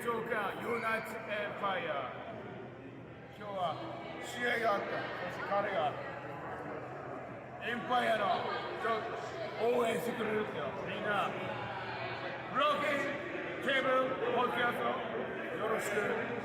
長官ユナイテッドエンパイア今日は試合があったそして彼がエンパイアの応援してくれるってよみんなブローキンケーブルポッドキャストよろしく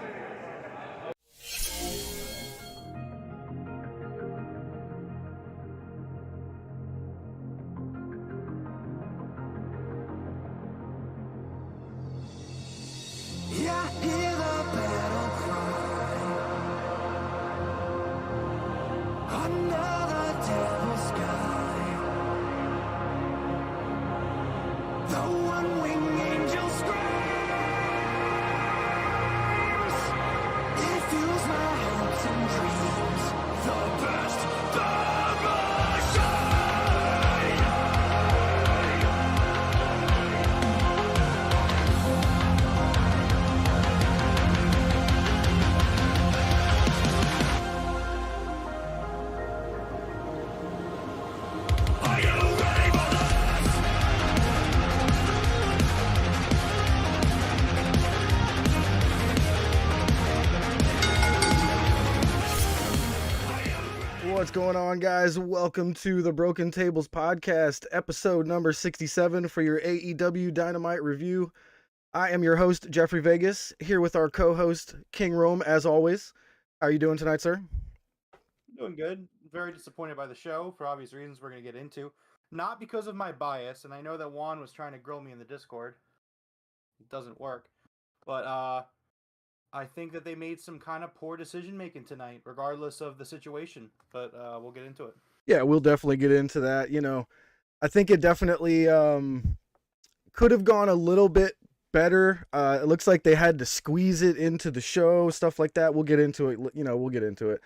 What's going on, guys? Welcome to the Broken Tables podcast, episode number 67 for your AEW Dynamite review. I am your host, Jeffrey Vegas, here with our co-host, King Rome, as always. How are you doing tonight, sir? Doing good. Very disappointed by the show, for obvious reasons we're going to get into. Not because of my bias, and I know that Juan was trying to grill me in the Discord. It doesn't work. But, I think that they made some kind of poor decision-making tonight, regardless of the situation. But we'll get into it. Yeah, we'll definitely get into that. You know, I think it definitely could have gone a little bit better. It looks like they had to squeeze it into the show, stuff like that. We'll get into it. You know, we'll get into it.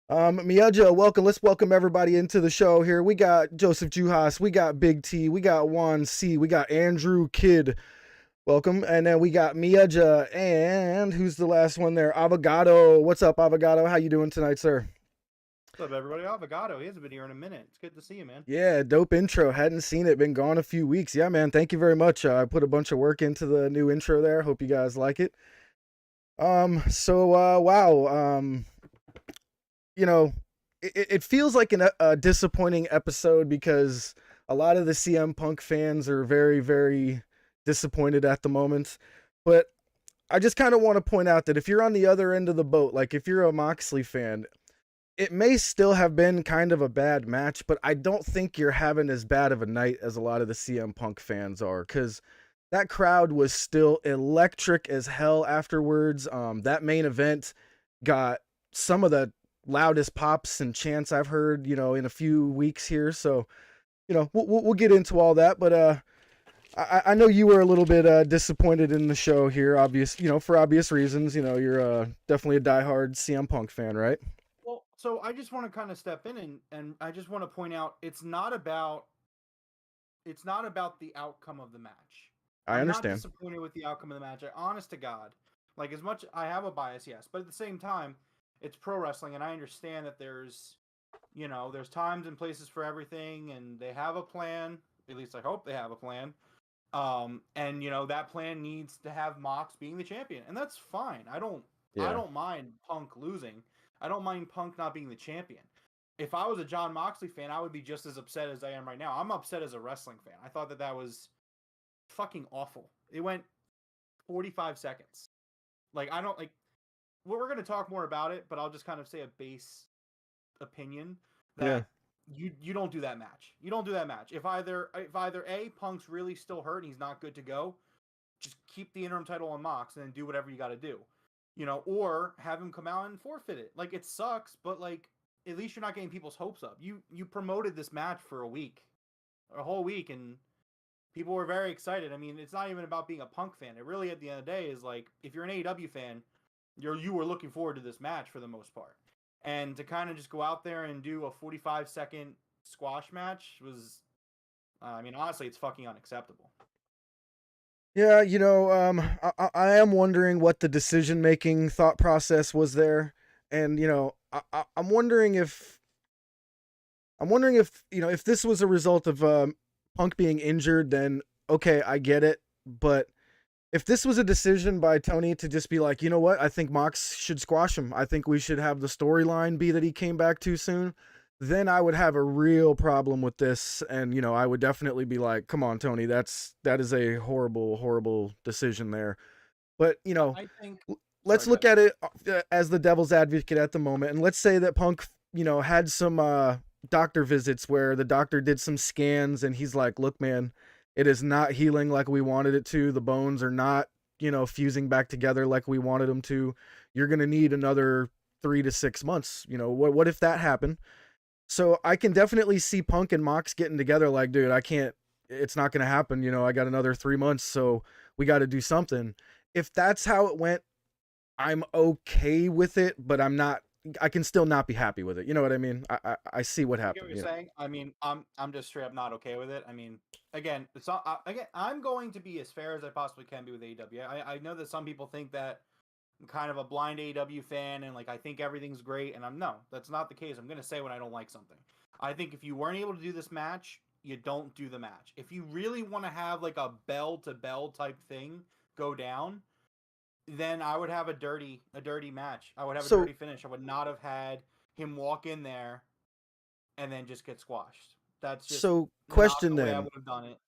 Miyaja, welcome. Let's welcome everybody into the show here. We got Joseph Juhas. We got Big T. We got Juan C. We got Andrew Kidd. Welcome. And then we got Miyaja and who's the last one there? Avogado. What's up, Avogado? How you doing tonight, sir? What's up, everybody? Avogado. He hasn't been here in a minute. It's good to see you, man. Yeah, dope intro. Hadn't seen it. Been gone a few weeks. Yeah, man. Thank you very much. I put a bunch of work into the new intro there. Hope you guys like it. Wow. You know, it feels like a disappointing episode because a lot of the CM Punk fans are very, very disappointed at the moment, but I just kind of want to point out that if you're on the other end of the boat, like if you're a Moxley fan, it may still have been kind of a bad match, but I don't think you're having as bad of a night as a lot of the CM Punk fans are, because that crowd was still electric as hell afterwards. That main event got some of the loudest pops and chants I've heard, you know, in a few weeks here, so you know, we'll get into all that, but I know you were a little bit disappointed in the show here, for obvious reasons. You know, you're definitely a diehard CM Punk fan, right? Well, so I just want to kind of step in and I just want to point out it's not about the outcome of the match. I understand. I'm not disappointed with the outcome of the match. Honest to God, like as much I have a bias, yes, but at the same time, it's pro wrestling, and I understand that there's times and places for everything, and they have a plan. At least I hope they have a plan. And you know, that plan needs to have Mox being the champion, and that's fine. I don't mind Punk losing. I don't mind Punk not being the champion. If I was a John Moxley fan, I would be just as upset as I am right now. I'm upset as a wrestling fan. I thought that was fucking awful. It went 45 seconds. Like, I don't like. We're going to talk more about it, but I'll just kind of say a base opinion that you don't do that match. You don't do that match. If either A, Punk's really still hurt and he's not good to go, just keep the interim title on Mox and then do whatever you got to do. You know, or have him come out and forfeit it. Like, it sucks, but like at least you're not getting people's hopes up. You promoted this match for a whole week, and people were very excited. I mean, it's not even about being a Punk fan. It really, at the end of the day, is like, if you're an AEW fan, you were looking forward to this match for the most part. And to kind of just go out there and do a 45-second squash match was, I mean, honestly, it's fucking unacceptable. Yeah, you know, I am wondering what the decision-making thought process was there. And, you know, I'm wondering if, you know, if this was a result of Punk being injured, then okay, I get it. But if this was a decision by Tony to just be like, you know what, I think Mox should squash him. I think we should have the storyline be that he came back too soon. Then I would have a real problem with this, and I would definitely be like, come on, Tony, that is a horrible, horrible decision there. But I think. let's Sorry, look good. at it as the devil's advocate at the moment, and let's say that Punk, had some doctor visits where the doctor did some scans, and he's like, "Look, man, it is not healing like we wanted it to. The bones are not, fusing back together like we wanted them to. You're gonna need another 3 to 6 months. What if that happened?" So I can definitely see Punk and Mox getting together. Like, dude, I can't. It's not gonna happen. I got another 3 months, so we got to do something. If that's how it went, I'm okay with it, but I'm not. I can still not be happy with it. You know what I mean? I see what I get happened. what you're saying. I mean, I'm just straight up not okay with it. I mean, again, it's not. Again, I'm going to be as fair as I possibly can be with AEW. I know that some people think that I'm kind of a blind AEW fan and like I think everything's great, and no, that's not the case. I'm gonna say when I don't like something. I think if you weren't able to do this match, you don't do the match. If you really want to have like a bell to bell type thing go down, then I would have a dirty match. I would have a So dirty finish. I would not have had him walk in there and then just get squashed. That's just so not question the way I then. would have done it.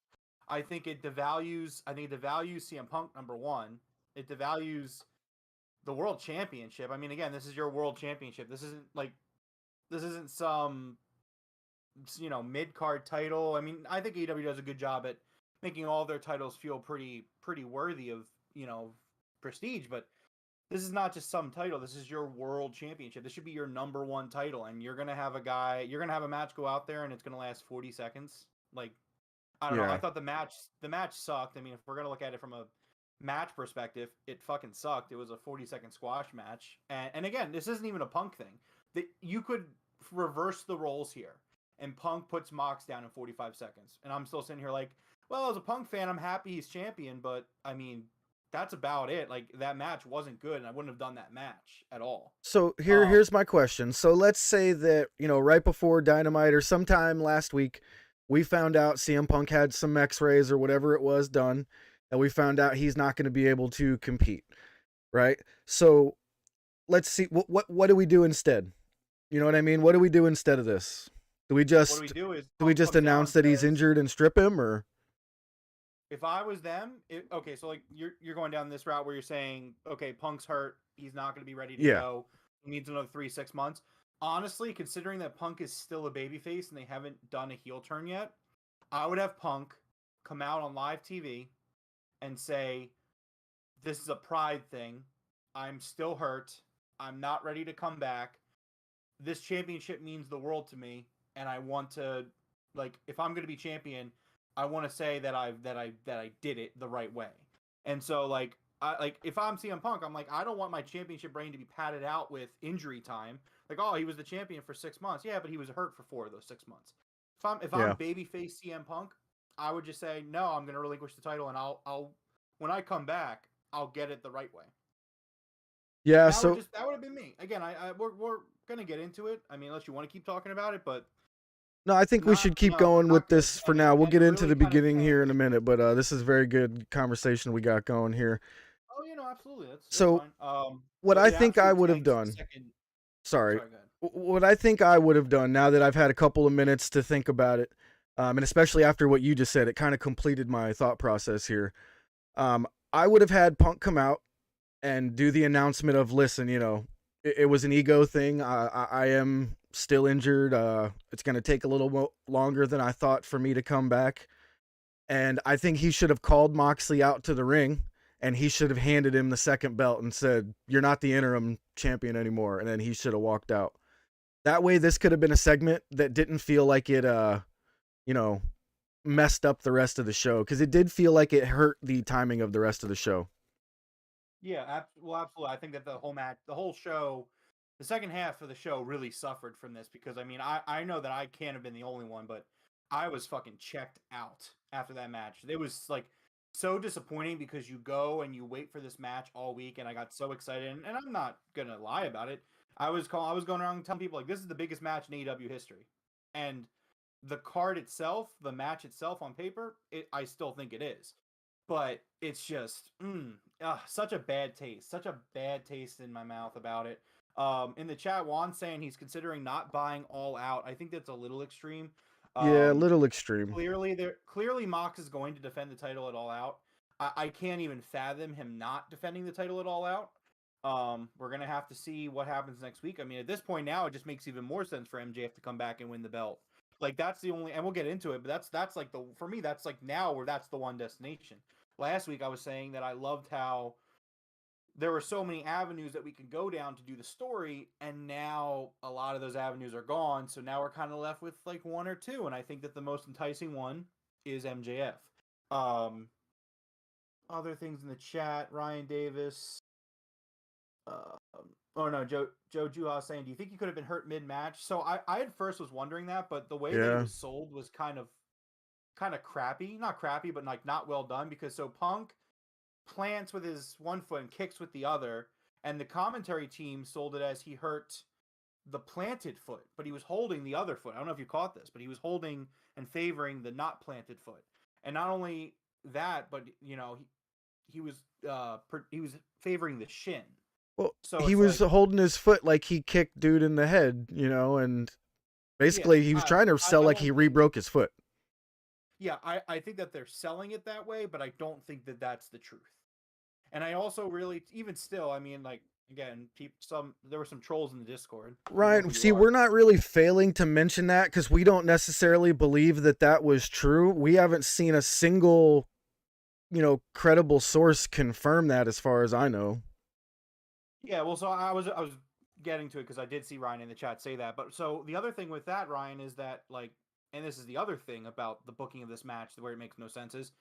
I think it devalues. I think it devalues CM Punk, number one. It devalues the world championship. I mean, again, this is your world championship. This isn't some mid card title. I mean, I think AEW does a good job at making all their titles feel pretty worthy of prestige. But this is not just some title. This is your world championship. This should be your number one title, and you're gonna have a match go out there, and it's gonna last 40 seconds. Like, I don't know. I Yeah. thought the match sucked. I mean, if we're gonna look at it from a match perspective, it fucking sucked. It was a 40-second squash match, and again, this isn't even a Punk thing. That you could reverse the roles here, and Punk puts Mox down in 45 seconds, and I'm still sitting here like, well, as a Punk fan, I'm happy he's champion, but I mean, that's about it. Like that match wasn't good, and I wouldn't have done that match at all. So Um, here's my question. So let's say that right before Dynamite or sometime last week, we found out CM Punk had some X-rays or whatever it was done, and we found out he's not going to be able to compete, right? So let's see what do we do instead? You know what I mean? What do we do instead of this? Do we what we just do is do we Punk just comes out announce and that he's says, injured and strip him, or if I was them, okay, so like you're going down this route where you're saying, okay, Punk's hurt, he's not going to be ready to yeah. go, he needs another 3-6 months. Honestly, considering that Punk is still a babyface and they haven't done a heel turn yet, I would have Punk come out on live TV and say, "This is a pride thing. I'm still hurt. I'm not ready to come back. This championship means the world to me, and I want to, like, if I'm going to be champion, I want to say that I did it the right way." And so if I'm CM Punk, I'm like, I don't want my championship reign to be padded out with injury time. Like, oh, he was the champion for 6 months. Yeah, but he was hurt for 4 of those 6 months. If I'm Yeah. babyface CM Punk, I would just say no. I'm going to relinquish the title, and I'll when I come back, I'll get it the right way. Yeah, That so would have been me. Again, we're gonna get into it. I mean, unless you want to keep talking about it, but no, I think we should keep we're going with not good. this for now. We'll And it get into really the kind of beginning here in a tanked. minute, but this is very good conversation we got going here. Oh, absolutely. That's So fine. what But I it think I absolutely would have tanks the done, second. sorry, Sorry, go ahead. what I think I would have done now that I've had a couple of minutes to think about it, and especially after what you just said, it kind of completed my thought process here. I would have had Punk come out and do the announcement of, listen, it was an ego thing. I am still injured. It's going to take a little longer than I thought for me to come back. And I think he should have called Moxley out to the ring, and he should have handed him the second belt and said, "You're not the interim champion anymore." And then he should have walked out. That way, this could have been a segment that didn't feel like it, you know, messed up the rest of the show, because it did feel like it hurt the timing of the rest of the show. Yeah, well, absolutely. I think that the whole match, the whole show, the second half of the show really suffered from this because I mean, I know that I can't have been the only one, but I was fucking checked out after that match. It was like so disappointing because you go and you wait for this match all week, and I got so excited, and I'm not gonna lie about it. I was going around telling people like this is the biggest match in AEW history, and the card itself, the match itself on paper, I still think it is. but it's just such a bad taste in my mouth about it. In the chat, Juan's saying he's considering not buying All Out. I think that's a little extreme. Yeah, a little extreme. Clearly Mox is going to defend the title at All Out. I can't even fathom him not defending the title at All Out. We're gonna have to see what happens next week. I mean, at this point now, it just makes even more sense for MJF to come back and win the belt. Like that's the only, and we'll get into it, but that's like for me, that's like now where that's the one destination. Last week I was saying that I loved how there were so many avenues that we could go down to do the story, and now a lot of those avenues are gone. So now we're kind of left with like one or two, and I think that the most enticing one is MJF. Other things in the chat, Ryan Davis. Oh no, Joe Juha saying, do you think he could have been hurt mid-match? So I at first was wondering that, but the way that it was sold was kind of crappy. Not crappy, but like not well done, because so Punk plants with his one foot and kicks with the other, and the commentary team sold it as he hurt the planted foot, but he was holding the other foot. I don't know if you caught this, but he was holding and favoring the not planted foot. And not only that, but you know, he was favoring the shin. Well, so he was like, holding his foot like he kicked dude in the head, you know, and basically he was trying to sell like he re-broke his foot. Yeah, I think that they're selling it that way, but I don't think that that's the truth. And I also really, even still, I mean, like, again, there were some trolls in the Discord. Ryan, see, we're not really failing to mention that because we don't necessarily believe that that was true. We haven't seen a single, you know, credible source confirm that as far as I know. Yeah, well, so I was getting to it because I did see Ryan in the chat say that. But so the other thing with that, Ryan, is that, like, and this is the other thing about the booking of this match where it makes no sense, is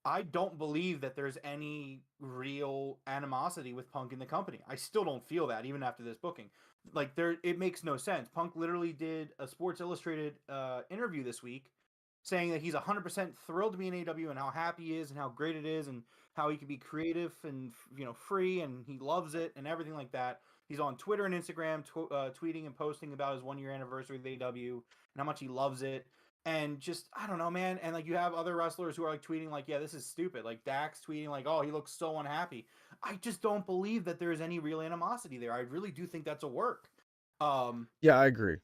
I don't believe that there's any real animosity with Punk in the company. I still don't feel that even after this booking. Like, it makes no sense. Punk literally did a Sports Illustrated interview this week saying that he's 100% thrilled to be in AEW and how happy he is and how great it is and how he can be creative and, you know, free, and he loves it and everything like that. He's on Twitter and Instagram tweeting and posting about his 1 year anniversary with AEW and how much he loves it. And just, I don't know, man. And like, you have other wrestlers who are like tweeting like, yeah, this is stupid. Like Dax tweeting like, oh, he looks so unhappy. I just don't believe that there is any real animosity there. I really do think that's a work. Yeah, I agree.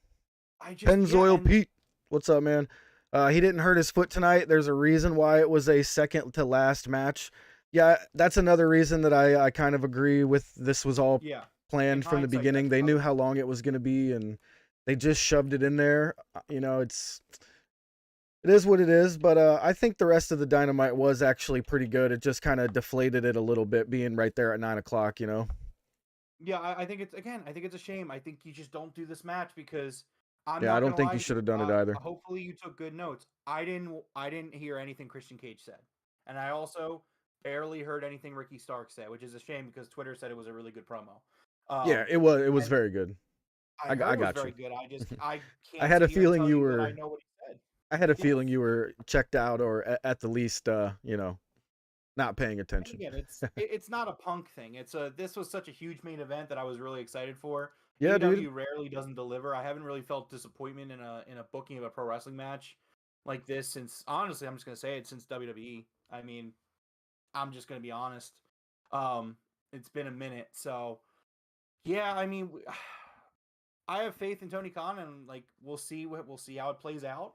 Pennzoil Pete, what's up, man? He didn't hurt his foot tonight. There's a reason why it was a second to last match. Yeah, that's another reason that I kind of agree with. This was all planned from the beginning. They knew how long it was going to be, and they just shoved it in there. You know, it is what it is, but I think the rest of the Dynamite was actually pretty good. It just kind of deflated it a little bit, being right there at 9 o'clock, you know? Yeah, I think it's a shame. I think you just don't do this match because I don't think you should have done it either. Hopefully you took good notes. I didn't hear anything Christian Cage said. And I also barely heard anything Ricky Stark said, which is a shame because Twitter said it was a really good promo. Yeah, it was very good. I got you. Very good. I can't. I had a feeling you were. I know what he said. I had a feeling you were checked out, or at the least, you know, not paying attention. Again, it's not a Punk thing. This was such a huge main event that I was really excited for. Yeah, AEW dude. Rarely doesn't deliver. I haven't really felt disappointment in a booking of a pro wrestling match like this since, honestly, I'm just gonna say it, since WWE. I mean, I'm just gonna be honest. It's been a minute, so yeah. I mean, I have faith in Tony Khan, and like we'll see how it plays out.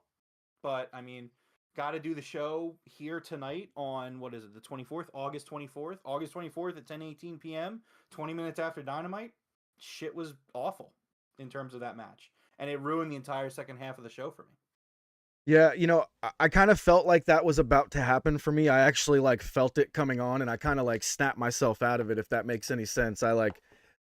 But I mean, got to do the show here tonight on, what is it, the 24th, August 24th at 10:18 p.m. 20 minutes after Dynamite. Shit was awful in terms of that match, and it ruined the entire second half of the show for me. Yeah, you know, I kind of felt like that was about to happen for me. I actually like felt it coming on, and I kind of like snapped myself out of it, if that makes any sense. I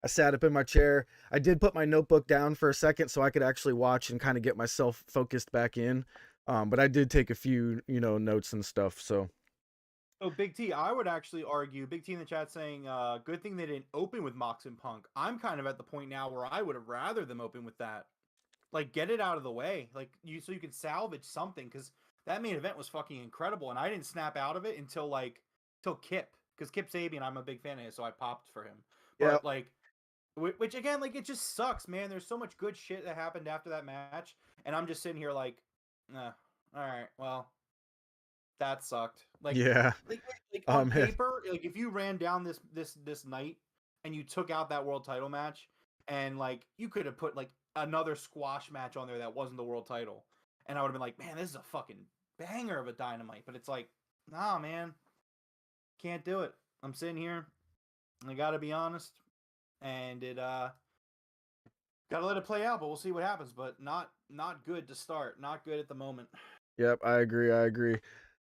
sat up in my chair. I did put my notebook down for a second so I could actually watch and kind of get myself focused back in. But I did take a few, you know, notes and stuff. So Big T, I would actually argue, Big T in the chat saying, good thing they didn't open with Mox and Punk. I'm kind of at the point now where I would have rather them open with that. Like, get it out of the way. Like, so you can salvage something, because that main event was fucking incredible, and I didn't snap out of it until Kip. Because Kip Sabian, I'm a big fan of his, so I popped for him. Yeah. But, like, which again, like, it just sucks, man. There's so much good shit that happened after that match, and I'm just sitting here like, all right, well, That sucked. Yeah. Like Oh on man. paper, like if you ran down this night and you took out that world title match, and like you could have put like another squash match on there that wasn't the world title, and I would have been like, man, this is a fucking banger of a Dynamite. But it's like, nah, man, can't do it. I'm sitting here, and I gotta be honest, and it gotta let it play out. But we'll see what happens. But not good to start. Not good at the moment. Yep, I agree.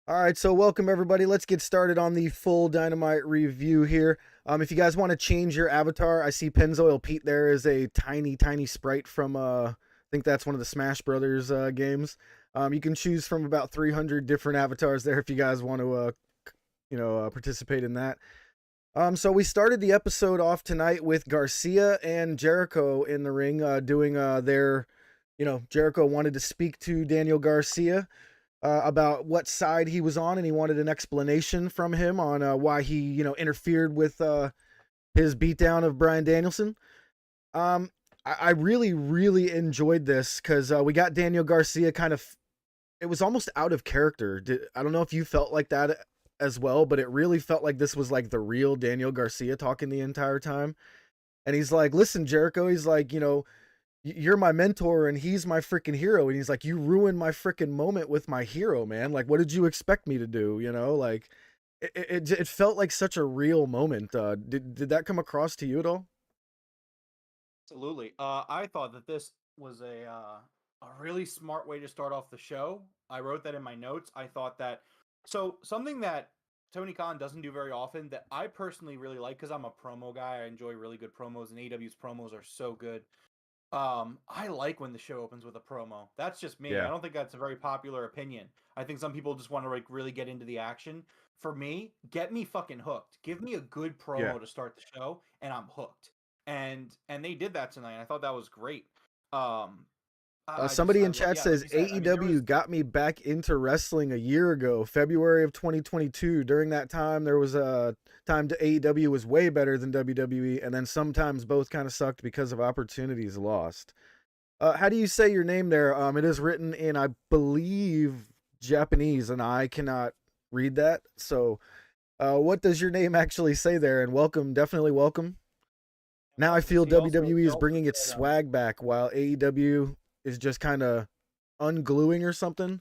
All right, so welcome everybody. Let's get started on the full Dynamite review here. If you guys want to change your avatar, I see Pennzoil Pete there is a tiny sprite from I think that's one of the Smash Brothers games. You can choose from about 300 different avatars there if you guys want to participate in that. So we started the episode off tonight with Garcia and Jericho in the ring doing their, Jericho wanted to speak to Daniel Garcia about what side he was on, and he wanted an explanation from him on why he, interfered with his beatdown of Bryan Danielson. I really enjoyed this because we got Daniel Garcia it was almost out of character. I don't know if you felt like that as well, but it really felt like this was like the real Daniel Garcia talking the entire time. And he's like, listen, Jericho, he's like, you're my mentor and he's my freaking hero. And he's like, you ruined my freaking moment with my hero, man. Like, what did you expect me to do? Like it felt like such a real moment. Did that come across to you at all? Absolutely. I thought that this was a really smart way to start off the show. I wrote that in my notes. I thought that something that Tony Khan doesn't do very often that I personally really like, because I'm a promo guy. I enjoy really good promos, and AEW's promos are so good. I like when the show opens with a promo. That's just me. Yeah. I don't think that's a very popular opinion. I think some people just want to like really get into the action. For me, get me fucking hooked. Give me a good promo to start the show, and I'm hooked. And they did that tonight. I thought that was great. Somebody in chat says AEW got me back into wrestling a year ago, February of 2022. During that time, there was a time to AEW was way better than WWE, and then sometimes both kind of sucked because of opportunities lost. How do you say your name there? It is written in, I believe, Japanese, and I cannot read that. So, what does your name actually say there? And welcome, definitely welcome. Now I feel WWE is bringing its swag back, while AEW is just kind of ungluing or something.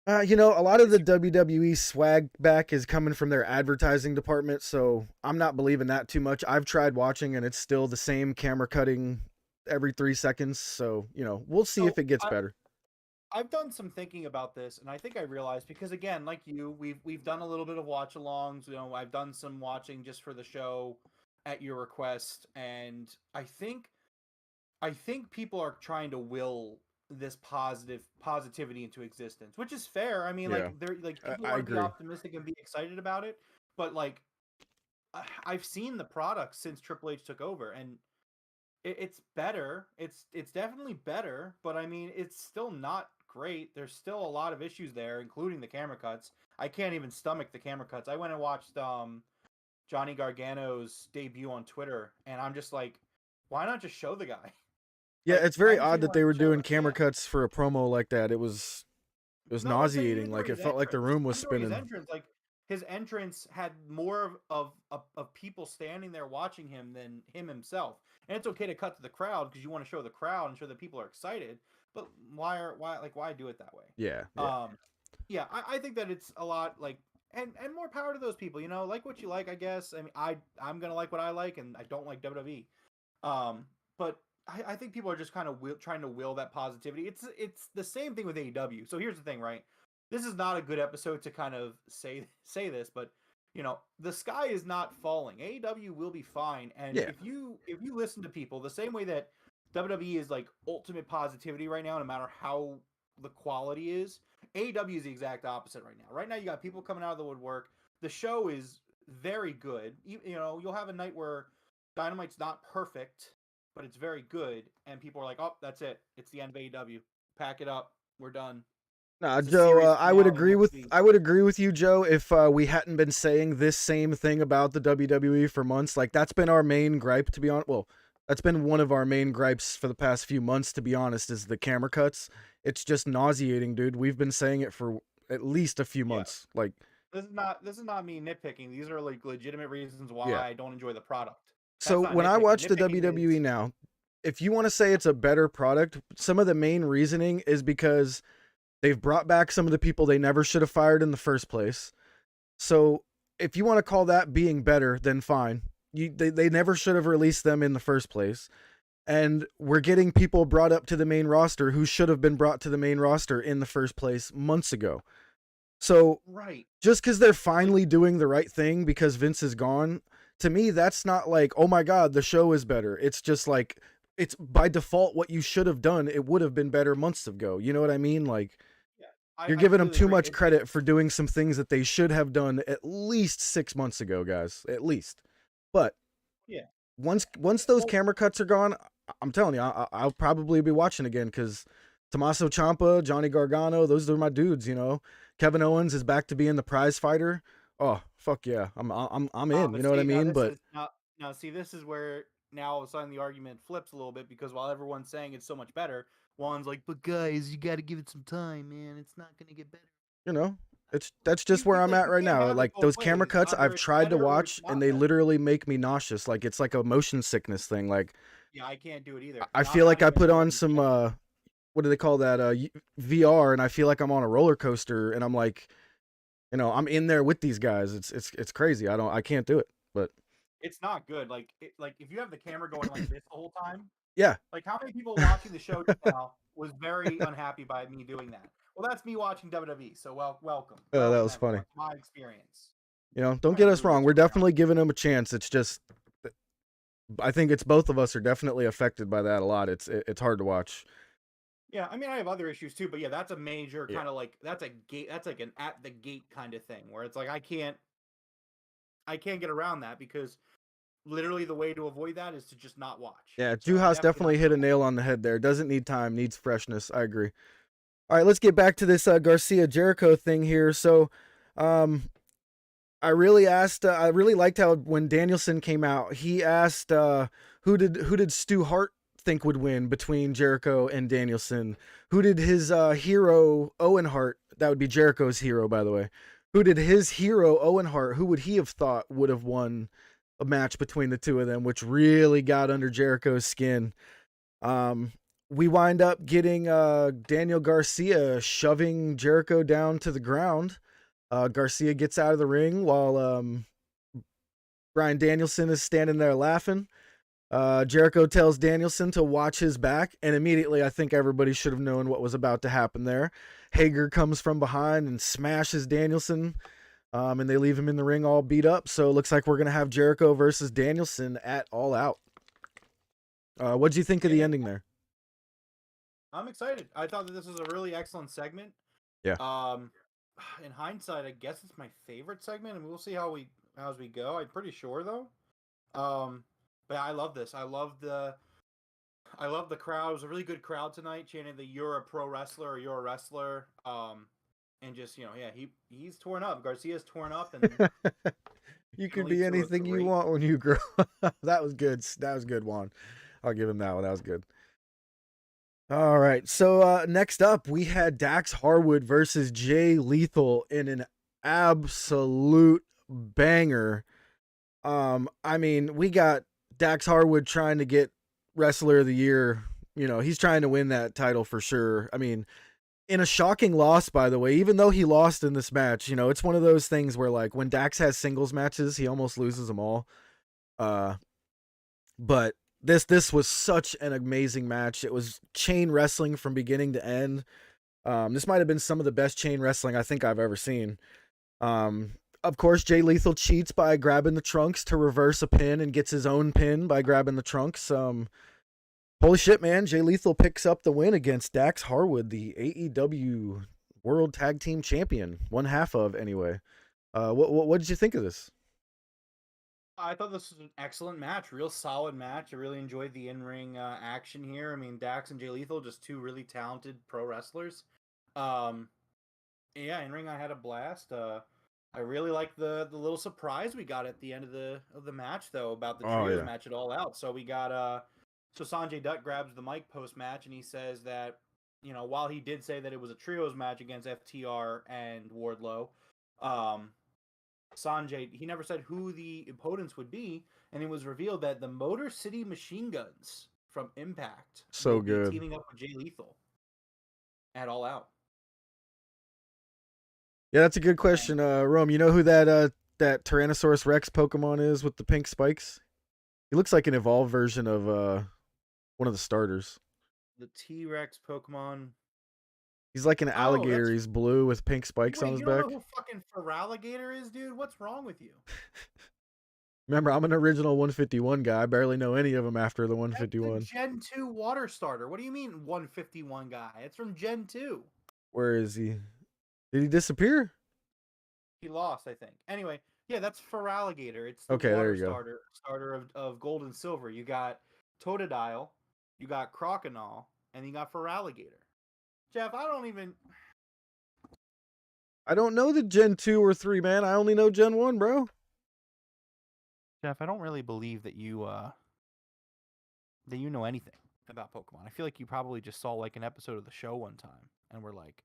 A lot of the WWE swag back is coming from their advertising department, so I'm not believing that too much. I've tried watching, and it's still the same camera cutting every 3 seconds, so, we'll see if it gets better. I've done some thinking about this, and I think I realized, because again, like you, we've done a little bit of watch-alongs. I've done some watching just for the show at your request, and I think people are trying to will this positivity into existence, which is fair. I mean, like they're like people want to be optimistic and be excited about it, but like I've seen the product since Triple H took over, and it's better. It's definitely better, but I mean, it's still not great. There's still a lot of issues there, including the camera cuts. I can't even stomach the camera cuts. I went and watched Johnny Gargano's debut on Twitter, and I'm just like, why not just show the guy? Yeah, it's very odd that they were doing camera cuts for a promo like that. It was nauseating. Like, it felt like the room was spinning. His entrance had more of people standing there watching him than him himself. And it's okay to cut to the crowd because you want to show the crowd and show that people are excited. But why do it that way? Yeah. I think that it's a lot like, and more power to those people. Like what you like, I guess. I mean, I'm gonna like what I like, and I don't like WWE. But I think people are just kind of trying to will that positivity. It's the same thing with AEW. So here's the thing, right? This is not a good episode to kind of say this, but the sky is not falling. AEW will be fine, and if you listen to people the same way that WWE is like ultimate positivity right now, no matter how the quality is, AEW is the exact opposite right now. Right now, you got people coming out of the woodwork. The show is very good. You'll have a night where Dynamite's not perfect, but it's very good, and people are like, "Oh, that's it. It's the end of AEW. Pack it up. We're done." Nah, Joe, I would agree with you, Joe, if we hadn't been saying this same thing about the WWE for months. Like, that's been our main gripe, to be honest. Well, that's been one of our main gripes for the past few months, to be honest, is the camera cuts. It's just nauseating, dude. We've been saying it for at least a few Yeah. months. Like, This is not me nitpicking. These are like legitimate reasons why yeah. I don't enjoy the product. So That's not when I nitpicking. watch the Nitpicking WWE is now, if you want to say it's a better product, some of the main reasoning is because they've brought back some of the people they never should have fired in the first place. So if you want to call that being better, then fine. They never should have released them in the first place. And we're getting people brought up to the main roster who should have been brought to the main roster in the first place months ago. So right. just because they're finally doing the right thing because Vince is gone, to me, that's not like, oh my God, the show is better. It's just like, it's by default what you should have done. It would have been better months ago. You know what I mean? Like, Yeah, you're I giving them completely too agree. much credit for doing some things that they should have done at least 6 months ago, guys. At least. But Yeah. once those Well, camera cuts are gone, I'm telling you, I'll probably be watching again because Tommaso Ciampa, Johnny Gargano, those are my dudes. You know, Kevin Owens is back to being the prize fighter. Oh fuck yeah, I'm in. but You know what I see, now mean? this But is now see, this is where now all of a sudden the argument flips a little bit because while everyone's saying it's so much better, one's like, "But guys, you got to give it some time, man. It's not gonna get better." you know, that's just where I'm at You right can't now. have it Like both those camera ways. cuts, Either I've it's tried to better or it's watch, not and they better. literally make me nauseous. Like it's like a motion sickness thing. Like Yeah, I can't do it either. I And I'm feel like not I even put sure on you some can. what do they call that VR, and I feel like I'm on a roller coaster, and I'm like, you know, I'm in there with these guys. It's crazy. I can't do it. But It's not good. Like if you have the camera going like this the whole time, yeah, like how many people watching the show just now was very unhappy by me doing that? Well, that's me watching WWE. So welcome, that welcome was funny. everyone to my experience. You know, Go don't ahead get and us move wrong. this We're around. definitely giving them a chance. It's just, I think it's both of us are definitely affected by that a lot. It's hard to watch. Yeah, I mean, I have other issues too, but yeah, that's a major Yeah. kind of like that's a gate. That's like an at the gate kind of thing where it's like I can't get around that because literally the way to avoid that is to just not watch. Yeah, So Juhas definitely not definitely hit a gonna watch. nail on the head there. Doesn't need time, needs freshness. I agree. All right, let's get back to this Garcia Jericho thing here. So, I really liked how when Danielson came out, he asked who did Stu Hart think would win between Jericho and Danielson? Who did his hero Owen Hart, that would be Jericho's hero by the way. Who did his hero Owen Hart, who would he have thought would have won a match between the two of them, which really got under Jericho's skin. We wind up getting Daniel Garcia shoving Jericho down to the ground. Garcia gets out of the ring while Bryan Danielson is standing there laughing. Jericho tells Danielson to watch his back, and immediately I think everybody should have known what was about to happen there. Hager comes from behind and smashes Danielson, and they leave him in the ring all beat up. So it looks like we're going to have Jericho versus Danielson at All Out. What did you think of the ending there? I'm excited. I thought that this was a really excellent segment. Yeah. In hindsight, I guess it's my favorite segment, and we'll see how as we go. I'm pretty sure though. But I love this. I love the crowd. It was a really good crowd tonight, chanting the "You're a pro wrestler" or "You're a wrestler." And just yeah, he's torn up. Garcia's torn up, and you could be anything you want when you grow. That was good. That was good, Juan. I'll give him that one. That was good. All right. So next up, we had Dax Harwood versus Jay Lethal in an absolute banger. I mean, we got Dax Harwood trying to get Wrestler of the Year. You know, he's trying to win that title for sure. I mean, in a shocking loss, by the way, even though he lost in this match, you know, it's one of those things where like when Dax has singles matches, he almost loses them all. But this was such an amazing match. It was chain wrestling from beginning to end. This might have been some of the best chain wrestling I think I've ever seen. Of course, Jay Lethal cheats by grabbing the trunks to reverse a pin and gets his own pin by grabbing the trunks. Holy shit, man. Jay Lethal picks up the win against Dax Harwood, the AEW World Tag Team Champion. One half of, anyway. What did you think of this? I thought this was an excellent match, real solid match. I really enjoyed the in-ring action here. I mean, Dax and Jay Lethal, just two really talented pro wrestlers. Yeah, in-ring, I had a blast. I really like the little surprise we got at the end of the match, though, about the trios match at All Out. So we got so Sanjay Dutt grabs the mic post match and he says that while he did say that it was a trios match against FTR and Wardlow, Sanjay, he never said who the opponents would be, and it was revealed that the Motor City Machine Guns from Impact will be teaming up with Jay Lethal at All Out. Yeah, that's a good question. Rome, you know who that Tyrannosaurus Rex Pokemon is with the pink spikes? He looks like an evolved version of one of the starters. The T-Rex Pokemon. He's like an alligator. He's blue with pink spikes on his back. You don't know who fucking Feraligatr is, dude? What's wrong with you? Remember, I'm an original 151 guy. I barely know any of them after the 151. That's the Gen 2 water starter. What do you mean 151 guy? It's from Gen 2. Where is he? Did he disappear? He lost, I think. Anyway, yeah, that's Feraligatr. It's the okay, water there you starter of Gold and Silver. You got Totodile, you got Croconaw, and you got Feraligatr. Jeff, I don't know the Gen 2 or 3, man. I only know Gen 1, bro. Jeff, I don't really believe that you know anything about Pokemon. I feel like you probably just saw like an episode of the show one time and were like,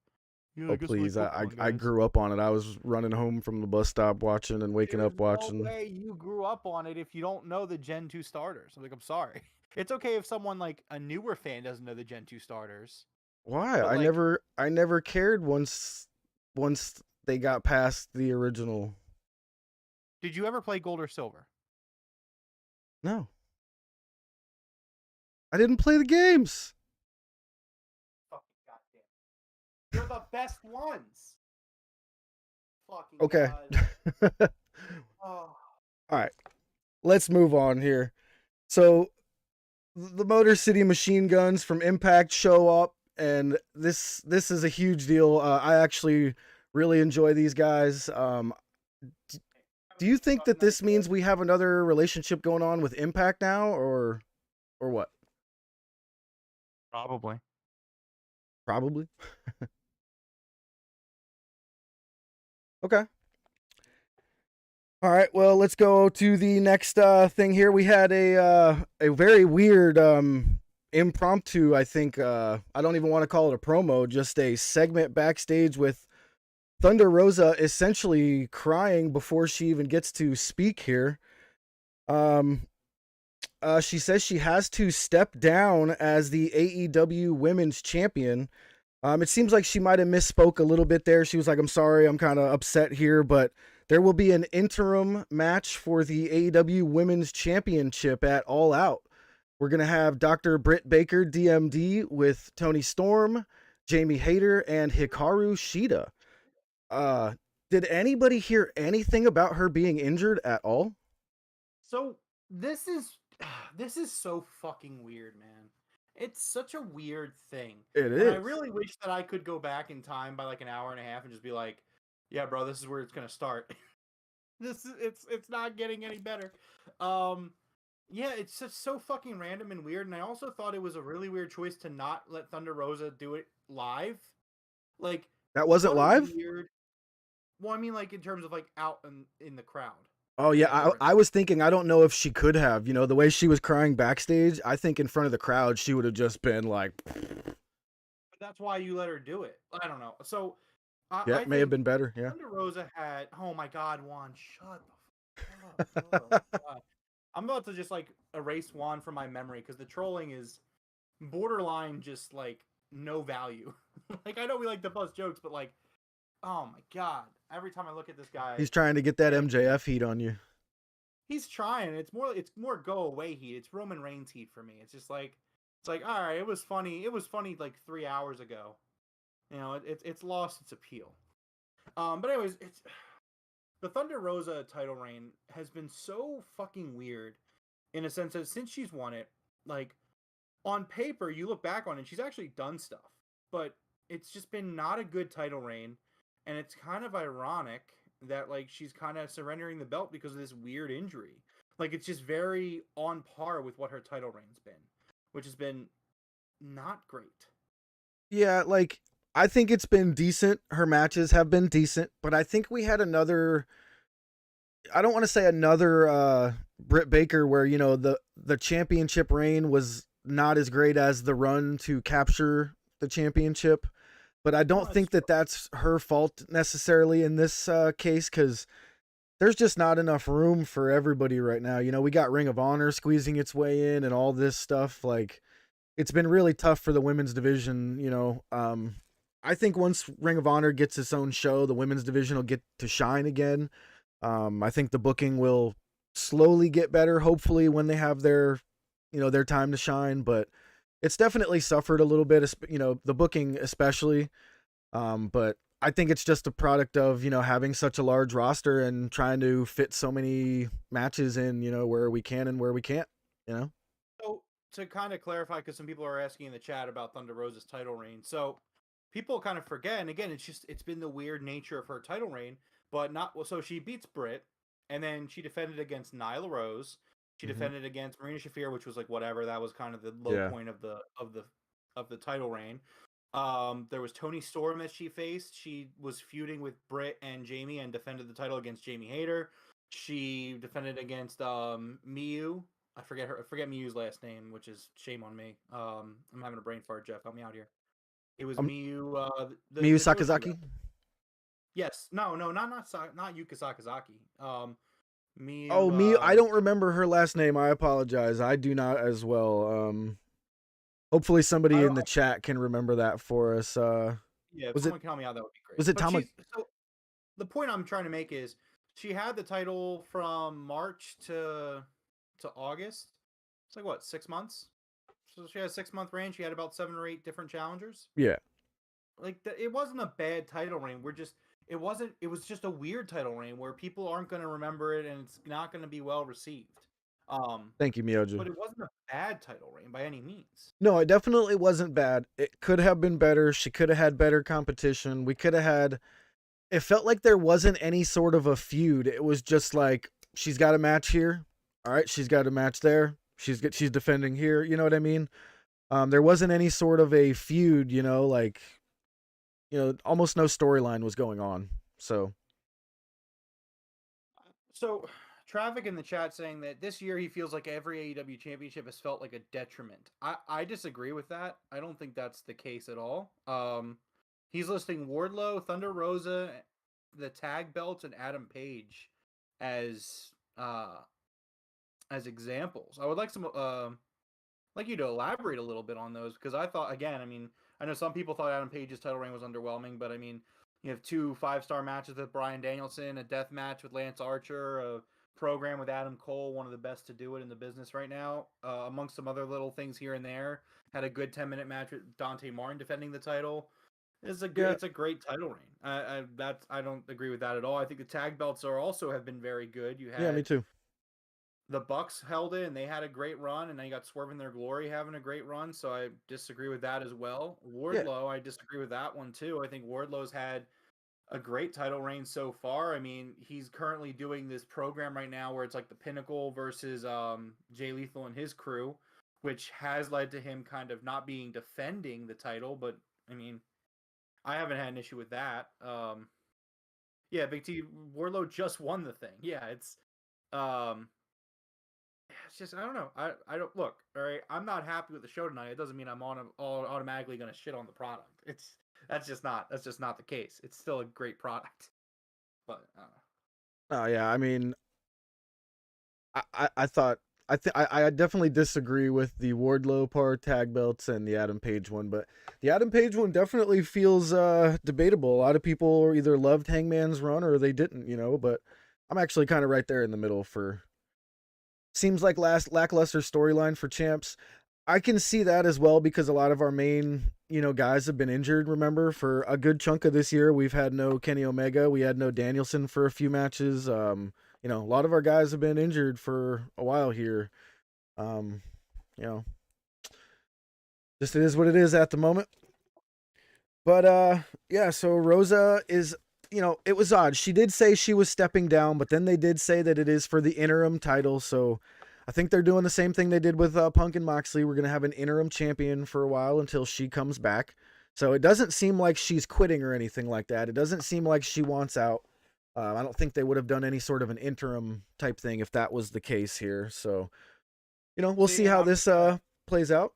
yeah, oh, please. I grew up on it. I was running home from the bus stop watching and waking up watching. No way you grew up on it if you don't know the Gen 2 starters. I'm sorry. It's okay if someone like a newer fan doesn't know the Gen 2 starters. Why? I never cared once they got past the original. Did you ever play Gold or Silver? No. I didn't play the games. Fucking goddamn. You're the best ones. Fucking okay. Oh. All right. Let's move on here. So the Motor City Machine Guns from Impact show up, and this is a huge deal. I actually really enjoy these guys. Do you think that this means we have another relationship going on with Impact now, or what? Probably. Okay. All right, well, let's go to the next thing here. We had a very weird impromptu, I think, I don't even want to call it a promo, just a segment backstage with Thunder Rosa essentially crying before she even gets to speak here. She says she has to step down as the AEW Women's Champion. It seems like she might have misspoke a little bit there. She was like, I'm sorry, I'm kind of upset here, but there will be an interim match for the AEW Women's Championship at All Out. We're going to have Dr. Britt Baker, DMD, with Toni Storm, Jamie Hayter, and Hikaru Shida. Did anybody hear anything about her being injured at all? So this is so fucking weird, man. It's such a weird thing. It is. I really wish that I could go back in time by like an hour and a half and just be like, yeah, bro, this is where it's gonna start. It's not getting any better. Yeah, it's just so fucking random and weird. And I also thought it was a really weird choice to not let Thunder Rosa do it live. Like that wasn't live? Weird. Well, I mean, like in terms of like out in the crowd. Oh yeah, I was thinking, I don't know if she could have, the way she was crying backstage, I think in front of the crowd, she would have just been like. But that's why you let her do it. I don't know. So. It may have been better, yeah. Thunder Rosa had, oh my God, Juan, shut the fuck up. I'm about to just like erase Juan from my memory because the trolling is borderline just like no value. Like I know we like to bust jokes, but like, oh my God, every time I look at this guy, he's trying to get that MJF heat on you. He's trying. It's more go away heat. It's Roman Reigns heat for me. It's just like, all right, it was funny. It was funny like 3 hours ago. It's lost its appeal. But anyways, the Thunder Rosa title reign has been so fucking weird in a sense that since she's won it, like on paper, you look back on it, she's actually done stuff, but it's just been not a good title reign. And it's kind of ironic that like she's kind of surrendering the belt because of this weird injury. Like it's just very on par with what her title reign's been, which has been not great. Yeah, like I think it's been decent. Her matches have been decent, but I think we had another, I don't want to say another Britt Baker where, the championship reign was not as great as the run to capture the championship. But I don't think that that's her fault necessarily in this case, because there's just not enough room for everybody right now. We got Ring of Honor squeezing its way in and all this stuff. Like, it's been really tough for the women's division. I think once Ring of Honor gets its own show, the women's division will get to shine again. I think the booking will slowly get better, hopefully, when they have their time to shine. But it's definitely suffered a little bit, the booking especially. But I think it's just a product of, having such a large roster and trying to fit so many matches in, where we can and where we can't, So to kind of clarify, because some people are asking in the chat about Thunder Rosa's title reign. So people kind of forget, and again, it's been the weird nature of her title reign, but not, so she beats Britt, and then she defended against Nyla Rose. She defended against Marina Shafir, which was like whatever. That was kind of the low point of the title reign. There was Toni Storm that she faced. She was feuding with Britt and Jamie and defended the title against Jamie Hayter. She defended against Miyu. I forget Miyu's last name, which is shame on me. I'm having a brain fart, Jeff. Help me out here. It was Miyu. Miyu Sakazaki. Yes. No, not Yuka Sakazaki. Miyu. Oh, Miyu. I don't remember her last name. I apologize. I do not as well. Hopefully somebody in the chat can remember that for us. Yeah, if someone can help me out, that would be great. Was it Tom? So the point I'm trying to make is she had the title from March to August. It's like what, 6 months? So she had a 6-month reign. She had about 7 or 8 different challengers. Yeah. Like it wasn't a bad title reign. It was just a weird title reign where people aren't going to remember it and it's not going to be well received. Thank you, Miyoju. But it wasn't a bad title reign by any means. No, it definitely wasn't bad. It could have been better. She could have had better competition. We could have had. It felt like there wasn't any sort of a feud. It was just like, she's got a match here. All right, she's got a match there. She's defending here. You know what I mean? There wasn't any sort of a feud. Almost no storyline was going on. So Traffic in the chat saying that this year he feels like every AEW championship has felt like a detriment. I disagree with that. I don't think that's the case at all. He's listing Wardlow, Thunder Rosa, the tag belts, and Adam Page as examples. I would like you to elaborate a little bit on those, because I thought, again, I know some people thought Adam Page's title reign was underwhelming, but you have 2 5-star matches with Bryan Danielson, a death match with Lance Archer, a program with Adam Cole, one of the best to do it in the business right now, amongst some other little things here and there. Had a good 10-minute match with Dante Martin defending the title. It's a great title reign. I don't agree with that at all. I think the tag belts have been very good. Me too. The Bucks held it and they had a great run, and then you got Swerve in Their Glory having a great run, so I disagree with that as well. Wardlow, I disagree with that one too. I think Wardlow's had a great title reign so far. He's currently doing this program right now where it's like the Pinnacle versus Jay Lethal and his crew, which has led to him kind of not being defending the title, but I haven't had an issue with that. Yeah, Big T, Wardlow just won the thing. Yeah, it's just, I don't know. I don't look. All right, I'm not happy with the show tonight. It doesn't mean I'm automatically going to shit on the product. That's just not the case. It's still a great product. But oh yeah, I definitely disagree with the Wardlow part, tag belts, and the Adam Page one, but the Adam Page one definitely feels debatable. A lot of people either loved Hangman's run or they didn't, but I'm actually kind of right there in the middle for. Seems like lackluster storyline for champs. I can see that as well, because a lot of our main, guys have been injured. Remember, for a good chunk of this year, we've had no Kenny Omega. We had no Danielson for a few matches. A lot of our guys have been injured for a while here. Just it is what it is at the moment. But yeah, so Rosa is, it was odd. She did say she was stepping down, but then they did say that it is for the interim title. So I think they're doing the same thing they did with Punk and Moxley. We're going to have an interim champion for a while until she comes back. So it doesn't seem like she's quitting or anything like that. It doesn't seem like she wants out. I don't think they would have done any sort of an interim type thing if that was the case here. So, we'll see how this plays out.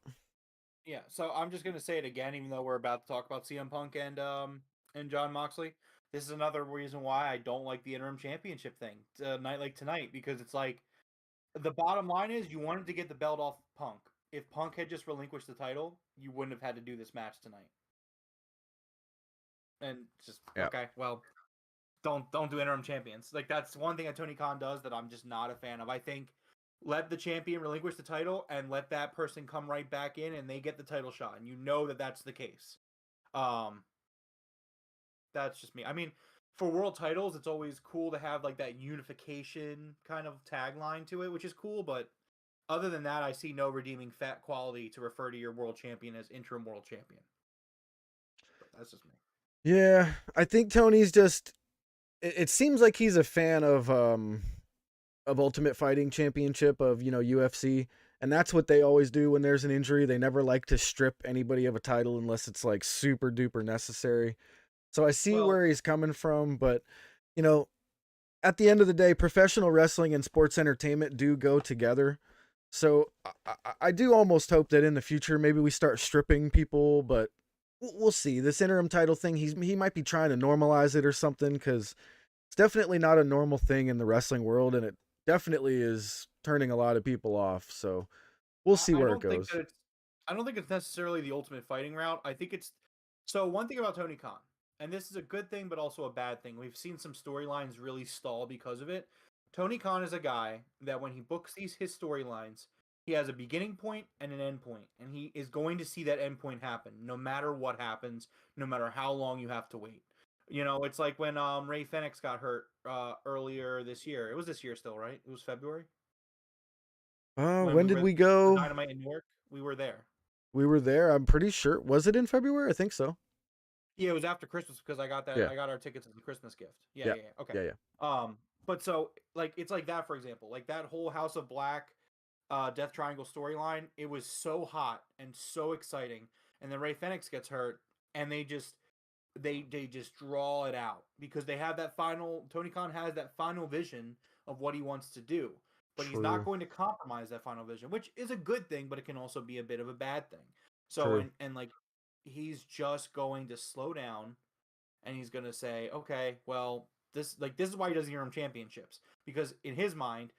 Yeah, so I'm just gonna say it again, even though we're about to talk about CM Punk and John Moxley. This is another reason why I don't like the interim championship thing, night like tonight, because it's like the bottom line is you wanted to get the belt off Punk. If Punk had just relinquished the title, you wouldn't have had to do this match tonight. And just okay, well, don't do interim champions. Like that's one thing that Tony Khan does that I'm just not a fan of. I think let the champion relinquish the title and let that person come right back in and they get the title shot, and you know that that's the case. That's just me. I mean, for world titles, it's always cool to have like that unification kind of tagline to it, which is cool, but other than that, I see no redeeming fat quality to refer to your world champion as interim world champion. But that's just me. Yeah, I think Tony's just it seems like he's a fan of Ultimate Fighting Championship, of, you know, UFC, and that's what they always do when there's an injury. They never like to strip anybody of a title unless it's like super duper necessary. So I see where he's coming from, but you know, at the end of the day, professional wrestling and sports entertainment do go together. So I do almost hope that in the future maybe we start stripping people, but we'll see. This interim title thing, he might be trying to normalize it or something, because it's definitely not a normal thing in the wrestling world, and it definitely is turning a lot of people off. So we'll see where it goes. I don't think it's necessarily the Ultimate Fighting route. I think it's one thing about Tony Khan, and this is a good thing but also a bad thing. We've seen some storylines really stall because of it. Tony Khan is a guy that when he books his storylines, he has a beginning point and an end point, and he is going to see that end point happen no matter what happens, no matter how long you have to wait. You know, it's like when Ray Fenix got hurt earlier this year. It was this year still, right? It was February. When did we go? Dynamite in New York. We were there. We were there. I'm pretty sure. Was it in February? I think so. Yeah, it was after Christmas because I got that. Yeah. I got our tickets as a Christmas gift. Yeah. Okay. Yeah. But so like it's like that, for example, like that whole House of Black, Death Triangle storyline. It was so hot and so exciting, and then Ray Fenix gets hurt, and they just draw it out because they have that final. Tony Khan has that final vision of what he wants to do, but he's not going to compromise that final vision, which is a good thing, but it can also be a bit of a bad thing. So and like he's just going to slow down, and he's going to say, okay, well, this is why he does the interim championships, because in his mind,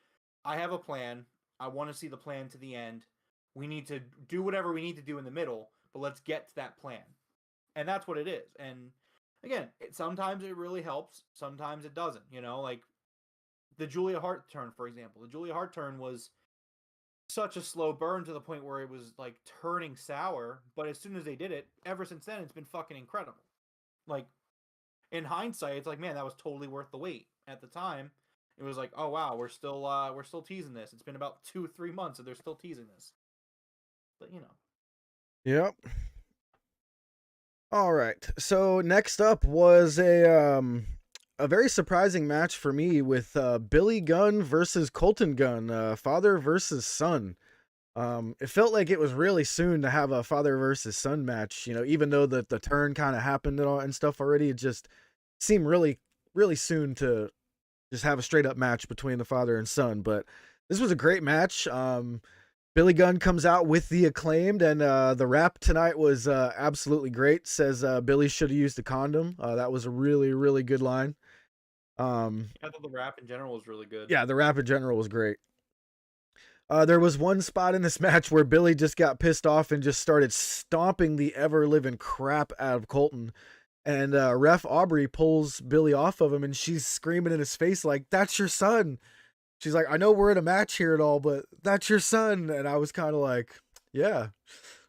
I have a plan. I want to see the plan to the end. We need to do whatever we need to do in the middle, but let's get to that plan. And that's what it is. And again, sometimes it really helps. Sometimes it doesn't. You know, like the Julia Hart turn, for example. The Julia Hart turn was such a slow burn to the point where it was like turning sour. But as soon as they did it, ever since then, it's been fucking incredible. Like in hindsight, it's like, man, that was totally worth the wait. At the time, it was like, oh wow, we're still teasing this. It's been about 2-3 months and they're still teasing this. But you know. Yep. All right. So next up was a very surprising match for me with Billy Gunn versus Colton Gunn, father versus son. It felt like it was really soon to have a father versus son match, you know, even though the turn kind of happened and stuff already. It just seemed really, really soon to just have a straight up match between the father and son. But this was a great match. Billy Gunn comes out with the Acclaimed, and the rap tonight was absolutely great. Says Billy should have used a condom. That was a really, really good line. I thought the rap in general was really good. Yeah, the rap in general was great. There was one spot in this match where Billy just got pissed off and just started stomping the ever-living crap out of Colton. And Ref Aubrey pulls Billy off of him, and she's screaming in his face like, "That's your son." She's like, "I know we're in a match here and all, but that's your son." And I was kind of like, yeah,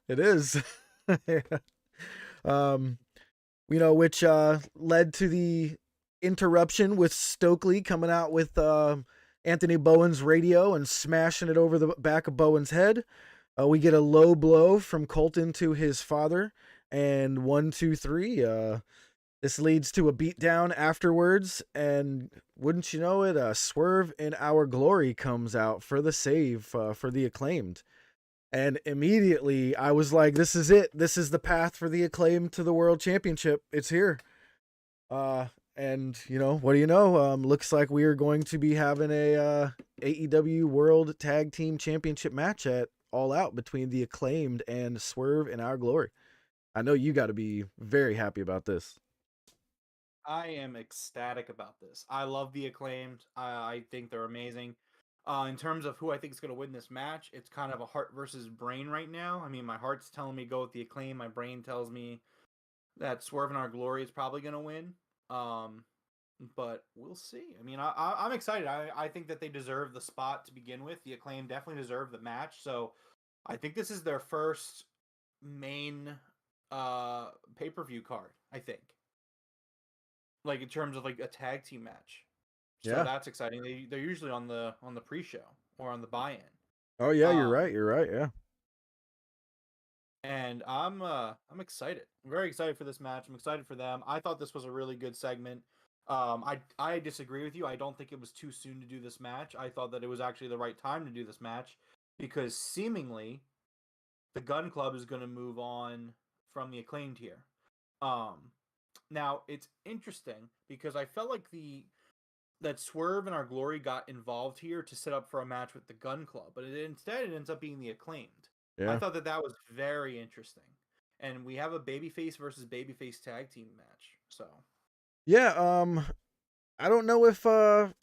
it is. You know, which led to the interruption with Stokely coming out with Anthony Bowen's radio and smashing it over the back of Bowen's head. We get a low blow from Colton to his father, and 1, 2, 3. This leads to a beatdown afterwards, and wouldn't you know it, Swerve in Our Glory comes out for the save for the Acclaimed. And immediately I was like, this is it. This is the path for the Acclaimed to the World Championship. It's here. And, you know, what do you know? Looks like we are going to be having a AEW World Tag Team Championship match at All Out between the Acclaimed and Swerve in Our Glory. I know you got to be very happy about this. I am ecstatic about this. I love the Acclaimed. I think they're amazing. In terms of who I think is going to win this match, it's kind of a heart versus brain right now. I mean, my heart's telling me go with the Acclaim. My brain tells me that Swerve in Our Glory is probably going to win. But we'll see. I mean, I'm excited. I think that they deserve the spot to begin with. The Acclaim definitely deserve the match. So I think this is their first main pay-per-view card, I think. Like in terms of like a tag team match. So Yeah. that's exciting. They're usually on the pre-show or on the buy-in. Oh yeah, you're right. You're right. Yeah. And I'm excited. I'm very excited for this match. I'm excited for them. I thought this was a really good segment. I disagree with you. I don't think it was too soon to do this match. I thought that it was actually the right time to do this match because seemingly the Gunn Club is going to move on from the Acclaimed here. Now it's interesting because I felt like that Swerve and Our Glory got involved here to set up for a match with the Gunn Club, but instead it ends up being the Acclaimed. Yeah. I thought that was very interesting, and we have a babyface versus babyface tag team match. So yeah, I don't know if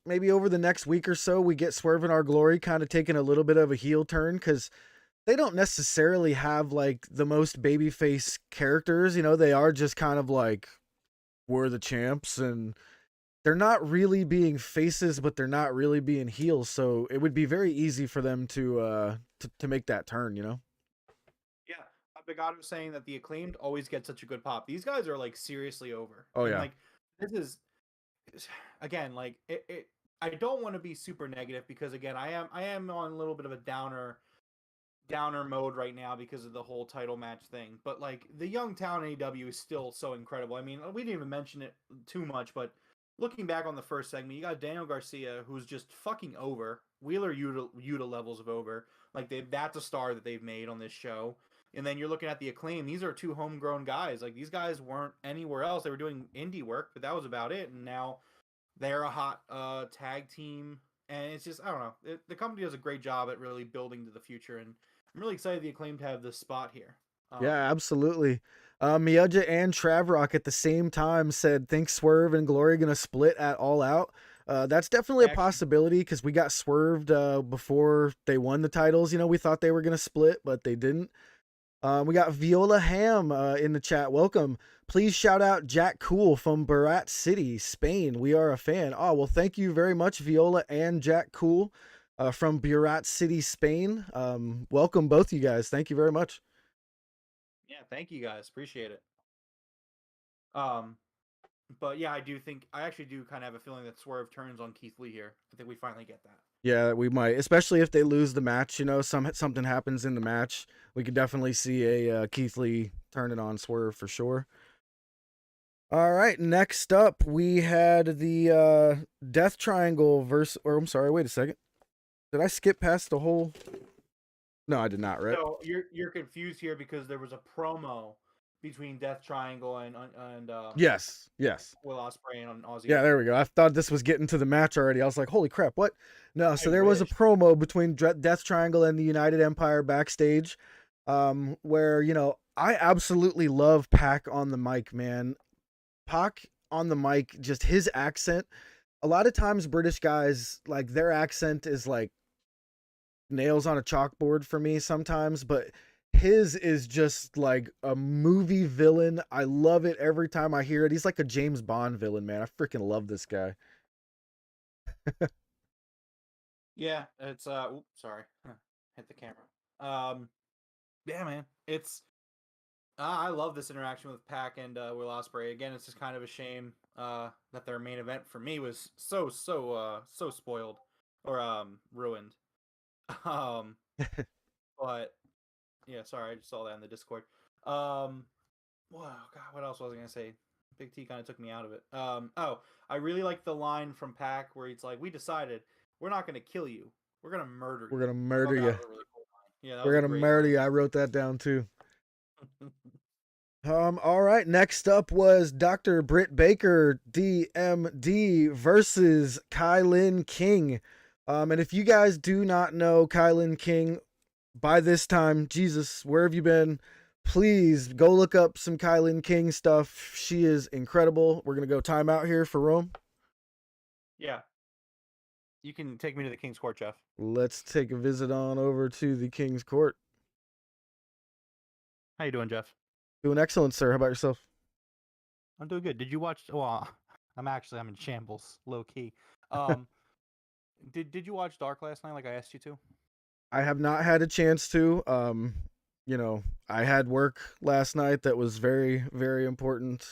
maybe over the next week or so we get Swerve in Our Glory kind of taking a little bit of a heel turn because they don't necessarily have like the most babyface characters. You know, they are just kind of like we're the champs, and they're not really being faces, but they're not really being heels. So it would be very easy for them to make that turn. You know. yeah, Bigotto was saying that the Acclaimed always get such a good pop. These guys are like seriously over. Oh yeah. Like this is again like it. I don't want to be super negative because again I am on a little bit of a downer mode right now because of the whole title match thing. But like the young talent AEW is still so incredible. I mean, we didn't even mention it too much, but looking back on the first segment, you got Daniel Garcia, who's just fucking over. Wheeler Yuta levels of over. Like that's a star that they've made on this show. And then you're looking at the Acclaim. These are two homegrown guys. Like these guys weren't anywhere else. They were doing indie work, but that was about it. And now they're a hot tag team. And it's just, I don't know. The company does a great job at really building to the future. And I'm really excited the Acclaim to have this spot here. Yeah, absolutely. Miyaja and Travrock at the same time said, think Swerve and Glory going to split at All Out. That's definitely a possibility because we got swerved before they won the titles. You know, we thought they were going to split, but they didn't. We got Viola Ham in the chat. Welcome. Please shout out Jack Cool from Barat City, Spain. We are a fan. Oh, well, thank you very much, Viola and Jack Cool from Barat City, Spain. Welcome, both you guys. Thank you very much. Yeah, thank you guys. Appreciate it. But yeah, I actually do kind of have a feeling that Swerve turns on Keith Lee here. I think we finally get that. Yeah, we might, especially if they lose the match. You know, something happens in the match. We could definitely see a Keith Lee turning on Swerve for sure. All right, next up we had the Death Triangle versus. Or I'm sorry, wait a second. Did I skip past the whole? No, I did not. Right? So you're confused here because there was a promo between Death Triangle and yes. Will Osprey and Aussie. Yeah, there we go. I thought this was getting to the match already. I was like, holy crap, what? No, so there was a promo between Death Triangle and the United Empire backstage, where, you know, I absolutely love Pac on the mic, man. Pac on the mic, just his accent. A lot of times British guys, like, their accent is like nails on a chalkboard for me sometimes, but his is just like a movie villain. I love it every time I hear it. He's like a James Bond villain, man. I freaking love this guy. Yeah, it's oops, sorry. Hit the camera. Yeah, man. It's I love this interaction with Pac and Will Ospreay. Again, it's just kind of a shame that their main event for me was so spoiled or ruined. But yeah, sorry, I just saw that in the Discord. Wow, God, what else was I gonna say? Big T kind of took me out of it. Oh, I really like the line from Pac where he's like, "We decided we're not gonna kill you. We're gonna murder you. We're gonna murder you. Really cool line. Yeah, we're gonna murder you." I wrote that down too. All right. Next up was Dr. Britt Baker, DMD versus Kailyn King. And if you guys do not know Kailyn King, by this time, Jesus, where have you been? Please go look up some Kailyn King stuff. She is incredible. We're going to go time out here for Rome. Yeah. You can take me to the King's Court, Jeff. Let's take a visit on over to the King's Court. How you doing, Jeff? Doing excellent, sir. How about yourself? I'm doing good. Did you watch? Well, I'm in shambles, low key. Did you watch Dark last night, like I asked you to? I have not had a chance to. I had work last night that was very, very important.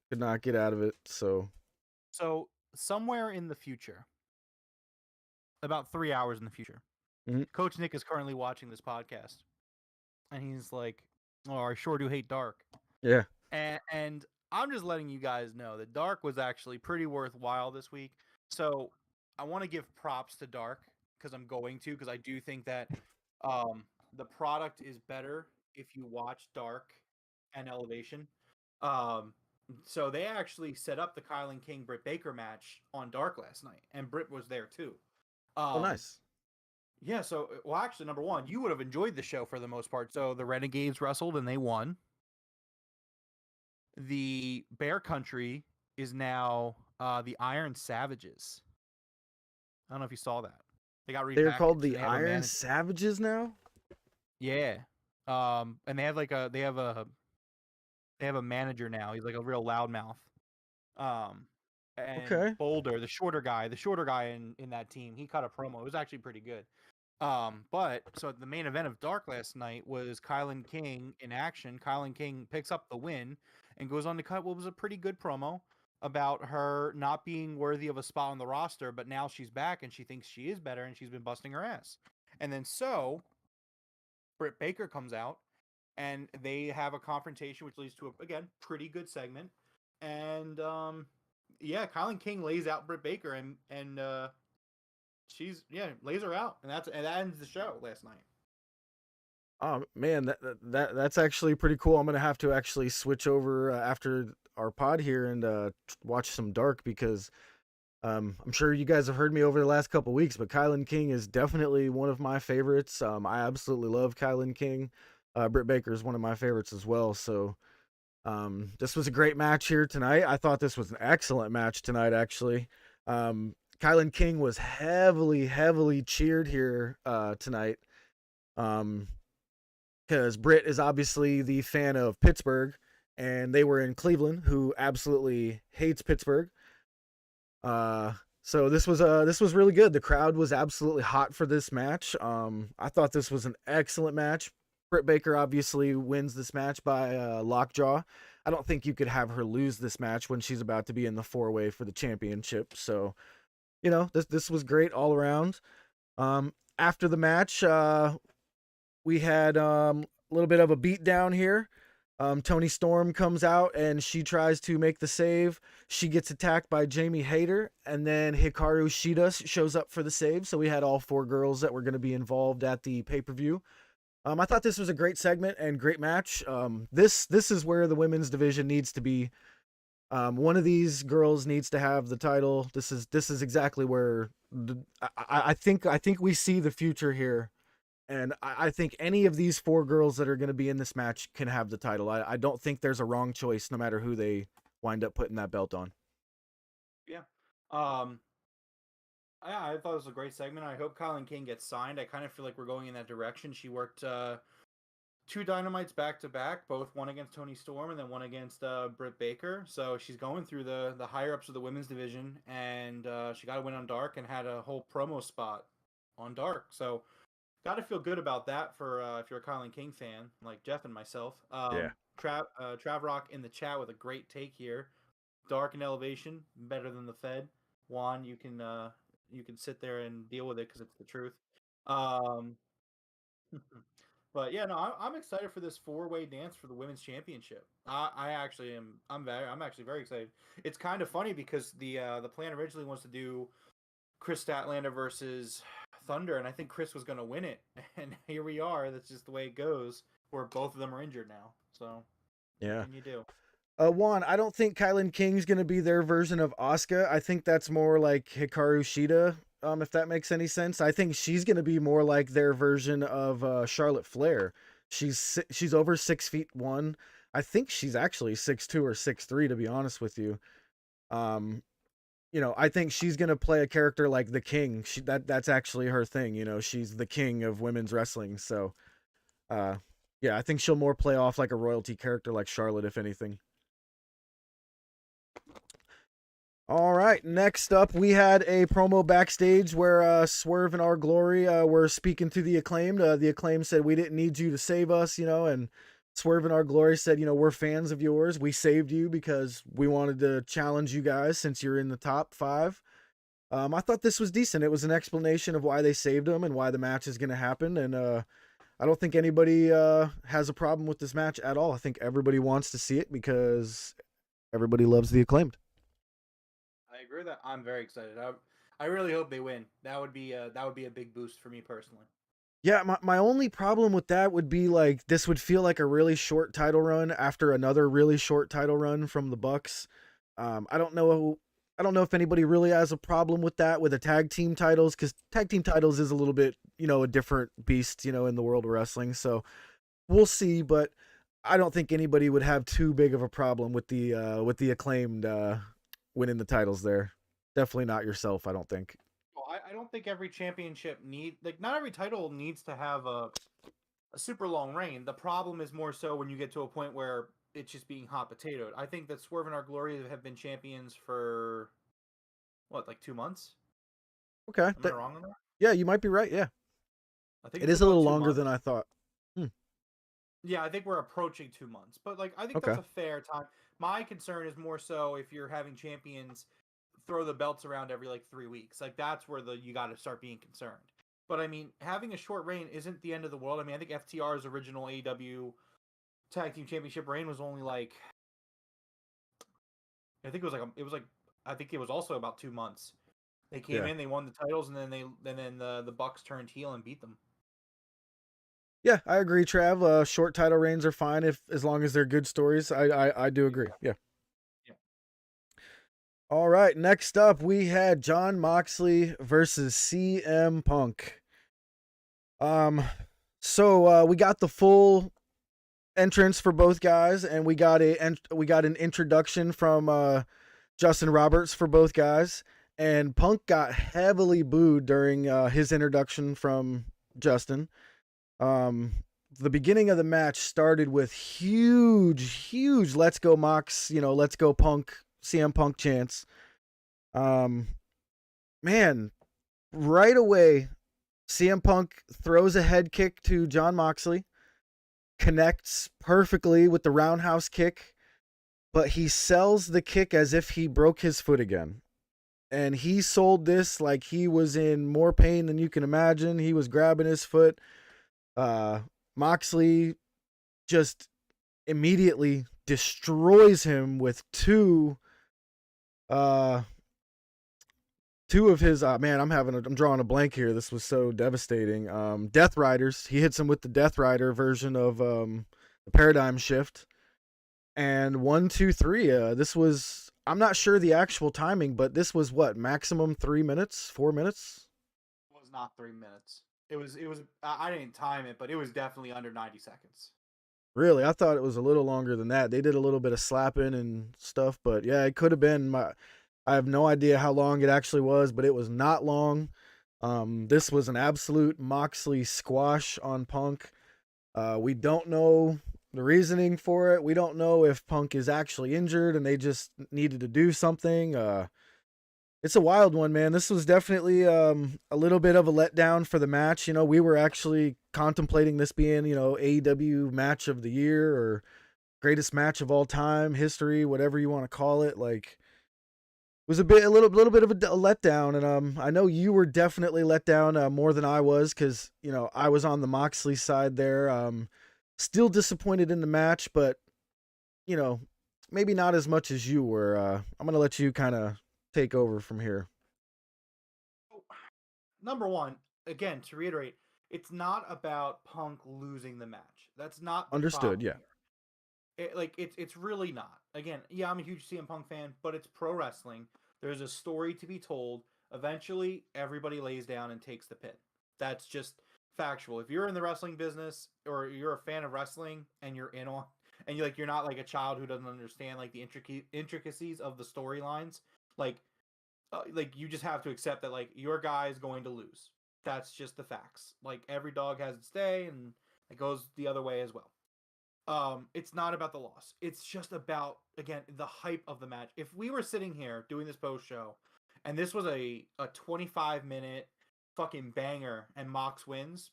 Could not get out of it. So somewhere in the future, about 3 hours in the future, Coach Nick is currently watching this podcast, and he's like, "Oh, I sure do hate Dark." Yeah. And I'm just letting you guys know that Dark was actually pretty worthwhile this week. So I want to give props to Dark because I do think that the product is better if you watch Dark and Elevation. So they actually set up the Kailyn King Britt Baker match on Dark last night, and Britt was there too. Oh, nice. Yeah. So, well, actually, number one, you would have enjoyed the show for the most part. So the Renegades wrestled and they won. The Bear Country is now the Iron Savages. I don't know if you saw that. They got repackaged. They're called the Iron Savages now? Yeah. And they have a manager now. He's like a real loudmouth. And Okay. Boulder, the shorter guy in that team, he cut a promo. It was actually pretty good. But so the main event of Dark last night was Kailyn King in action. Kailyn King picks up the win and goes on to cut what was a pretty good promo about her not being worthy of a spot on the roster, but now she's back and she thinks she is better and she's been busting her ass. And then so Britt Baker comes out and they have a confrontation, which leads to a, again, pretty good segment. And yeah, Kailyn King lays out Britt Baker and she's lays her out, and that ends the show last night. Oh man, that's actually pretty cool. I'm gonna have to actually switch over after our pod here and watch some Dark because I'm sure you guys have heard me over the last couple weeks, but Kailyn King is definitely one of my favorites. I absolutely love Kailyn King. Britt Baker is one of my favorites as well. So this was a great match here tonight. I thought this was an excellent match tonight, actually. Kailyn King was heavily cheered here tonight. Because Britt is obviously the fan of Pittsburgh, and they were in Cleveland, who absolutely hates Pittsburgh. So this was really good. The crowd was absolutely hot for this match. I thought this was an excellent match. Britt Baker obviously wins this match by lockjaw. I don't think you could have her lose this match when she's about to be in the 4-way for the championship. So, this was great all around. After the match, we had a little bit of a beatdown here. Toni Storm comes out and she tries to make the save. She gets attacked by Jamie Hayter, and then Hikaru Shida shows up for the save. So we had all 4 girls that were going to be involved at the pay-per-view. I thought this was a great segment and great match. This is where the women's division needs to be. One of these girls needs to have the title. This is exactly where I think we see the future here. And I think any of these 4 girls that are going to be in this match can have the title. I don't think there's a wrong choice no matter who they wind up putting that belt on. Yeah. I thought it was a great segment. I hope Kailyn King gets signed. I kind of feel like we're going in that direction. She worked 2 Dynamites back to back, both one against Toni Storm and then one against Britt Baker. So she's going through the higher ups of the women's division, and she got a win on Dark and had a whole promo spot on Dark. So got to feel good about that for if you're a Kailyn King fan like Jeff and myself. Yeah. Trav Rock in the chat with a great take here. Dark and Elevation better than the Fed. Juan, you can sit there and deal with it because it's the truth. But yeah, no, I'm excited for this 4-way dance for the women's championship. I actually am. I'm actually very excited. It's kind of funny because the plan originally was to do Chris Statlander versus Thunder, and I think Chris was going to win it, and here we are. That's just the way it goes. Where both of them are injured now. So yeah, what can you do? Juan, I don't think Kailyn King's going to be their version of Asuka. I think that's more like Hikaru Shida. if that makes any sense. I think she's going to be more like their version of Charlotte Flair. She's over 6'1". I think she's actually 6'2" or 6'3", to be honest with you. I think she's going to play a character like the King. That's actually her thing. She's the king of women's wrestling. So, yeah, I think she'll more play off like a royalty character like Charlotte, if anything. All right, next up, we had a promo backstage where Swerve and Our Glory were speaking to the Acclaimed. The Acclaimed said, "We didn't need you to save us," and Swerve and Our Glory said, "We're fans of yours. We saved you because we wanted to challenge you guys since you're in the top 5." I thought this was decent. It was an explanation of why they saved him and why the match is going to happen, and I don't think anybody has a problem with this match at all. I think everybody wants to see it because everybody loves the Acclaimed. I agree with that. I'm very excited. I really hope they win. That would be a big boost for me personally. Yeah, my only problem with that would be like this would feel like a really short title run after another really short title run from the Bucks. I don't know if anybody really has a problem with that with the tag team titles, because tag team titles is a little bit a different beast in the world of wrestling. So we'll see, but I don't think anybody would have too big of a problem with the Acclaimed winning the titles there. Definitely not yourself, I don't think. Well, I don't think every championship not every title needs to have a super long reign. The problem is more so when you get to a point where it's just being hot potatoed. I think that Swerve and Our Glory have been champions for like 2 months. Okay, Am I wrong on that? Yeah, you might be right. Yeah, I think it is a little longer months. than I thought. Yeah, I think we're approaching 2 months, but I think that's a fair time. My concern is more so if you're having champions throw the belts around every 3 weeks. That's where you got to start being concerned. But I mean, having a short reign isn't the end of the world. I mean, I think FTR's original AEW Tag Team Championship reign was only I think it was also about 2 months. They came in, they won the titles, and then the Bucks turned heel and beat them. Yeah, I agree, Trav. Short title reigns are fine as long as they're good stories. I do agree. Yeah. All right, next up we had Jon Moxley versus CM Punk. So we got the full entrance for both guys, and we got an introduction from Justin Roberts for both guys, and Punk got heavily booed during his introduction from Justin. The beginning of the match started with huge "Let's go Mox," "Let's go Punk," CM Punk chants. Man, right away, CM Punk throws a head kick to Jon Moxley, connects perfectly with the roundhouse kick, but he sells the kick as if he broke his foot again. And he sold this like he was in more pain than you can imagine. He was grabbing his foot. Moxley just immediately destroys him with two of his man, I'm drawing a blank here. This was so devastating. Death Riders. He hits him with the Death Rider version of the Paradigm Shift. And 1, 2, 3. This was, I'm not sure the actual timing, but this was what, maximum 3 minutes, 4 minutes? It was not 3 minutes. It was I didn't time it, but it was definitely under 90 seconds. Really? I thought it was a little longer than that. They did a little bit of slapping and stuff, but yeah, it could have been. I have no idea how long it actually was, but it was not long. This was an absolute Moxley squash on Punk. We don't know the reasoning for it. We don't know if Punk is actually injured and they just needed to do something. It's a wild one, man. This was definitely a little bit of a letdown for the match. We were actually contemplating this being, AEW match of the year or greatest match of all time, history, whatever you want to call it. It was a little bit of a letdown, and I know you were definitely let down more than I was because I was on the Moxley side there. Still disappointed in the match, but maybe not as much as you were. I'm gonna let you kind of take over from here. Number one, again, to reiterate, it's not about Punk losing the match. That's not the Understood. Yeah. It's really not. Again, yeah, I'm a huge CM Punk fan, but it's pro wrestling. There's a story to be told. Eventually, everybody lays down and takes the pin. That's just factual. If you're in the wrestling business or you're a fan of wrestling and you're in on, and you're not like a child who doesn't understand like the intricacies of the storylines, like you just have to accept that like your guy is going to lose. That's just the facts. Like every dog has its day, and it goes the other way as well. It's not about the loss. It's just about, again, the hype of the match. If we were sitting here doing this post show and this was a 25-minute fucking banger and Mox wins,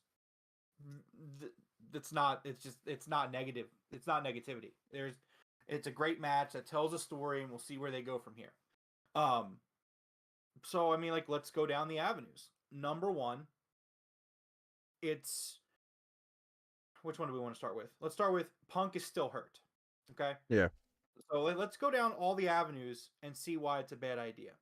it's not negative. It's not negativity. It's a great match that tells a story, and we'll see where they go from here. So I mean, like, let's go down the avenues. Number one, which one do we want to start with? Let's start with Punk is still hurt. Okay? Yeah. So let's go down all the avenues and see why it's a bad idea.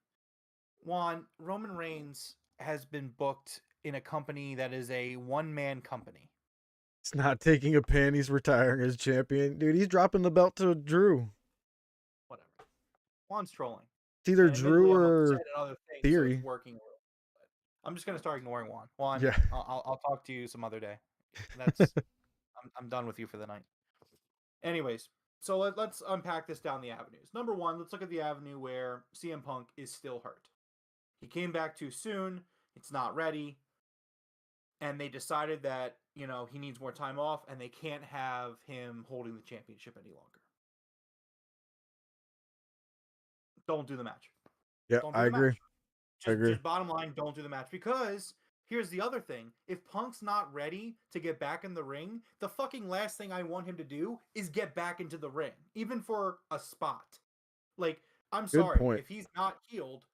One, Roman Reigns has been booked in a company that is a one-man company. He's not taking a pin. He's retiring as champion. Dude, he's dropping the belt to Drew. Whatever. Juan's trolling. It's either And Drew admittedly, I'm or upset at other things, Theory. So it's working a little. But I'm just going to start ignoring Juan. Juan, Yeah. I'll talk to you some other day. That's I'm done with you for the night. Anyways, so let's unpack this down the avenues. Number one, let's look at the avenue where CM Punk is still hurt. He came back too soon. It's not ready. And they decided that, he needs more time off, and they can't have him holding the championship any longer. Don't do the match. Yeah, I agree. Just bottom line, don't do the match. Because here's the other thing. If Punk's not ready to get back in the ring, the fucking last thing I want him to do is get back into the ring, even for a spot. Like, I'm sorry. Point. If he's not healed,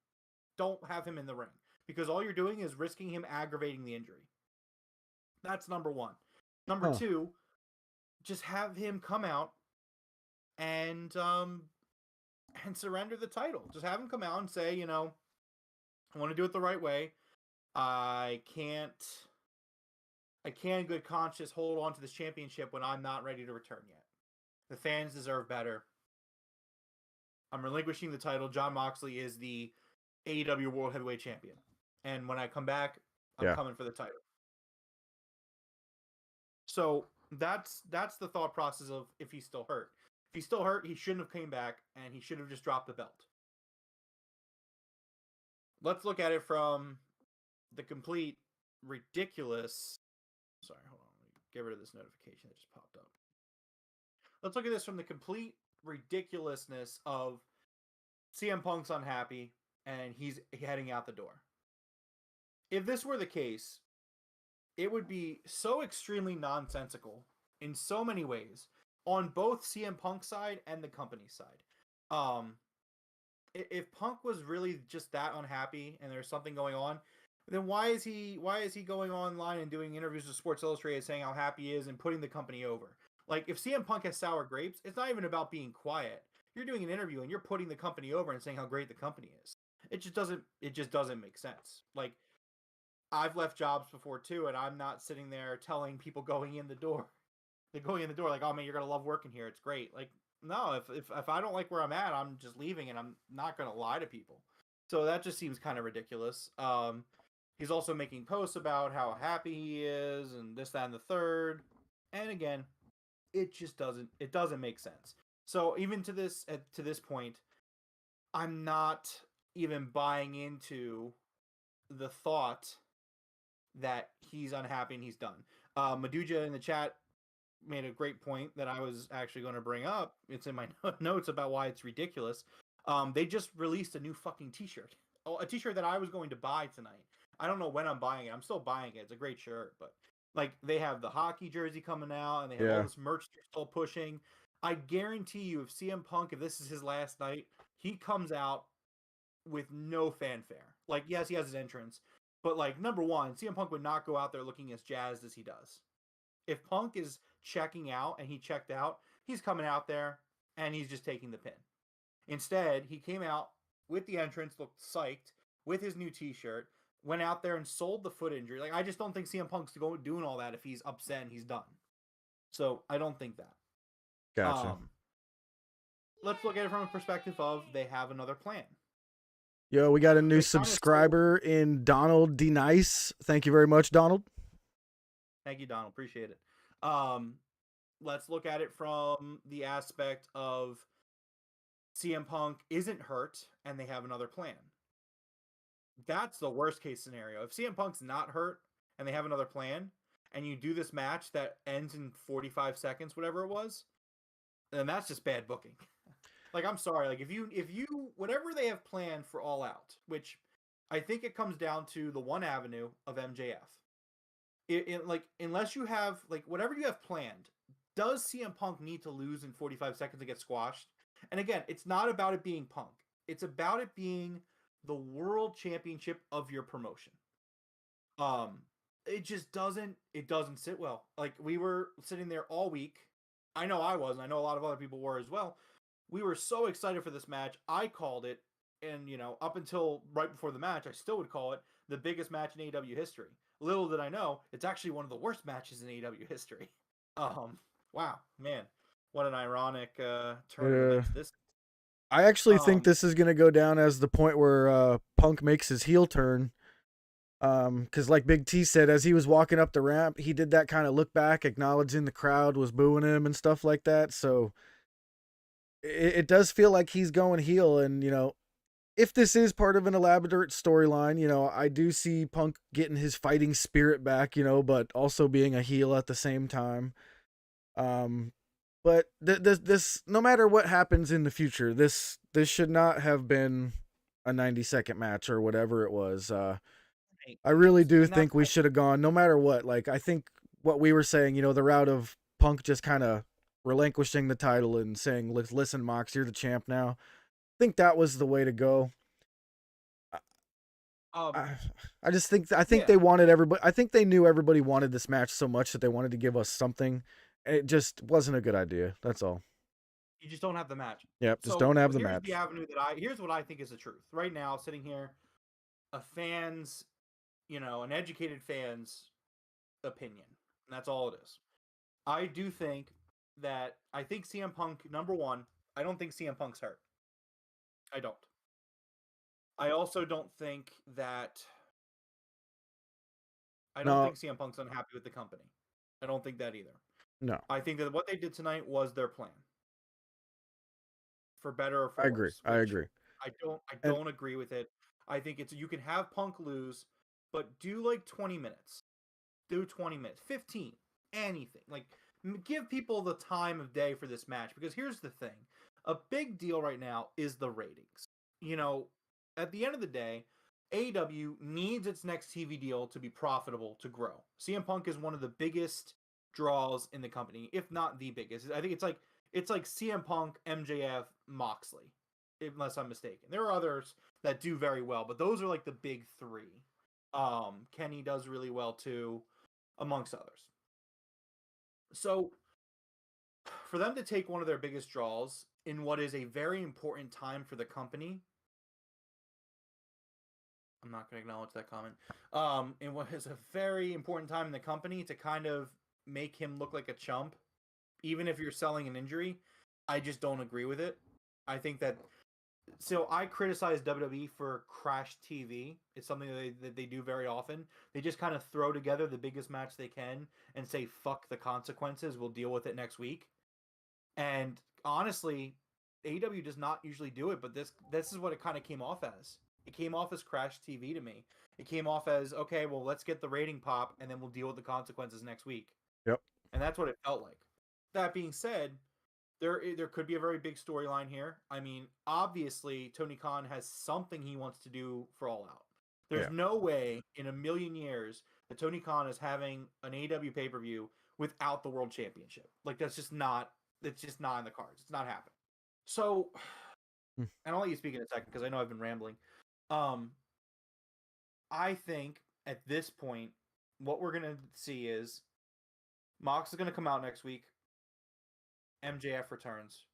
don't have him in the ring. Because all you're doing is risking him aggravating the injury. That's number one. Number two, just have him come out and surrender the title. Just have him come out and say, I want to do it the right way. I can't in good conscience hold on to this championship when I'm not ready to return yet. The fans deserve better. I'm relinquishing the title. Jon Moxley is the AEW World Heavyweight Champion. And when I come back, I'm coming for the title. So that's the thought process of if he's still hurt. If he's still hurt, he shouldn't have came back, and he should have just dropped the belt. Let's look at it from the complete ridiculous... Sorry, hold on. Let me get rid of this notification that just popped up. Let's look at this from the complete ridiculousness of CM Punk's unhappy, and he's heading out the door. If this were the case, it would be so extremely nonsensical in so many ways on both CM Punk's side and the company's side. If Punk was really just that unhappy and there's something going on, then why is he going online and doing interviews with Sports Illustrated saying how happy he is and putting the company over? Like, if CM Punk has sour grapes, it's not even about being quiet. You're doing an interview and you're putting the company over and saying how great the company is. It just doesn't make sense. Like, I've left jobs before too, and I'm not sitting there telling people going in the door, like, oh man, you're gonna love working here. It's great. Like, no, if I don't like where I'm at, I'm just leaving, and I'm not gonna lie to people. So that just seems kind of ridiculous. He's also making posts about how happy he is and this, that, and the third. And again, it just doesn't make sense. So even to this point, I'm not even buying into the thought that he's unhappy and he's done. Maduja in the chat made a great point that I was actually going to bring up. It's in my notes about why it's ridiculous. They just released a new fucking t-shirt. Oh, a t-shirt that I was going to buy tonight. I don't know when I'm buying it. I'm still buying it. It's a great shirt, but like, they have the hockey jersey coming out and they have all this merch they're still pushing. I guarantee you, if CM Punk, if this is his last night, he comes out with no fanfare. Like, yes, he has his entrance, but like, number one, CM Punk would not go out there looking as jazzed as he does. If Punk is checking out and he checked out, he's coming out there and he's just taking the pin. Instead, he came out with the entrance, looked psyched, with his new t-shirt, went out there and sold the foot injury. Like, I just don't think CM Punk's doing all that if he's upset and he's done. So I don't think that. Gotcha. Let's look at it from a perspective of they have another plan. Yo, we got a new They kinda subscriber in Donald D. Nice. Thank you very much, Donald. Thank you, Donald. Appreciate it. Let's look at it from the aspect of CM Punk isn't hurt and they have another plan. That's the worst case scenario. If CM Punk's not hurt and they have another plan, and you do this match that ends in 45 seconds, whatever it was, then that's just bad booking. Like, I'm sorry. Like, if you whatever they have planned for All Out, which I think it comes down to the one avenue of MJF. Like, unless you have, like, whatever you have planned, does CM Punk need to lose in 45 seconds to get squashed? And again, it's not about it being Punk. It's about it being the world championship of your promotion. It just doesn't sit well. Like, we were sitting there all week. I know I was, and I know a lot of other people were as well. We were so excited for this match. I called it, and up until right before the match, I still would call it the biggest match in AEW history. Little did I know, it's actually one of the worst matches in AEW history. Wow, man, what an ironic turn of events this. I actually think this is gonna go down as the point where Punk makes his heel turn. Because like Big T said, as he was walking up the ramp, he did that kind of look back, acknowledging the crowd was booing him and stuff like that. So it does feel like he's going heel, and if this is part of an elaborate storyline, I do see Punk getting his fighting spirit back, but also being a heel at the same time. But this no matter what happens in the future, this should not have been a 90-second match or whatever it was. I really do think we should have gone no matter what. Like, I think what we were saying, the route of Punk just kind of relinquishing the title and saying, listen, Mox, you're the champ now. I think that was the way to go. I just think they wanted everybody. I think they knew everybody wanted this match so much that they wanted to give us something. It just wasn't a good idea. That's all. You just don't have the match. Yep, just don't have the match. The avenue here's what I think is the truth. Right now, sitting here, a fan's, an educated fan's opinion. And that's all it is. I do think that CM Punk, number one, I don't think CM Punk's hurt. I don't. I also don't think that think CM Punk's unhappy with the company. I don't think that either. No. I think that what they did tonight was their plan. For better or for worse. I agree. I don't agree with it. I think you can have Punk lose, but do like 20 minutes. Do 20 minutes, 15, anything. Like, give people the time of day for this match, because here's the thing. A big deal right now is the ratings. At the end of the day, AEW needs its next TV deal to be profitable to grow. CM Punk is one of the biggest draws in the company, if not the biggest. I think it's like CM Punk, MJF, Moxley, unless I'm mistaken. There are others that do very well, but those are like the big three. Kenny does really well too, amongst others. So for them to take one of their biggest draws in what is a very important time for the company, I'm not going to acknowledge that comment. In what is a very important time in the company, to kind of make him look like a chump, even if you're selling an injury, I just don't agree with it. I think that. So I criticize WWE for Crash TV. It's something that they do very often. They just kind of throw together the biggest match they can and say, fuck the consequences, we'll deal with it next week. And honestly, AEW does not usually do it, but this is what it kind of came off as. It came off as Crash TV to me. It came off as, okay, well, let's get the rating pop, and then we'll deal with the consequences next week. Yep. And that's what it felt like. That being said, there could be a very big storyline here. I mean, obviously, Tony Khan has something he wants to do for All Out. There's no way in a million years that Tony Khan is having an AEW pay-per-view without the World Championship. Like, it's just not in the cards. It's not happening. So, and I'll let you speak in a second because I know I've been rambling. I think at this point, what we're going to see is Mox is going to come out next week. MJF returns.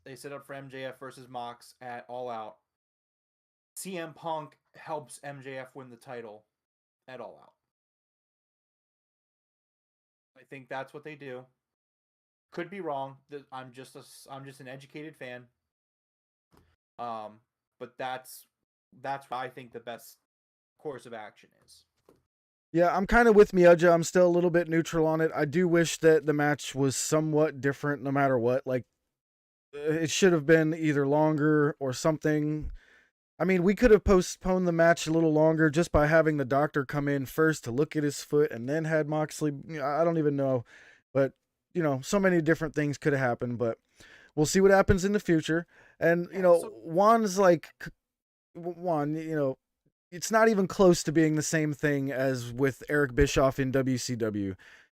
They set up for MJF versus Mox at All Out. CM Punk helps MJF win the title at All Out. I think that's what they do. Could be wrong. I'm just an educated fan. But that's that's what I think the best course of action is. Yeah, I'm kind of with Miyaja. I'm still a little bit neutral on it. I do wish that the match was somewhat different no matter what. Like, it should have been either longer or something. I mean, we could have postponed the match a little longer just by having the doctor come in first to look at his foot and then had Moxley. I don't even know. But, so many different things could have happened. But we'll see what happens in the future. And, Juan's like, Juan, it's not even close to being the same thing as with Eric Bischoff in WCW.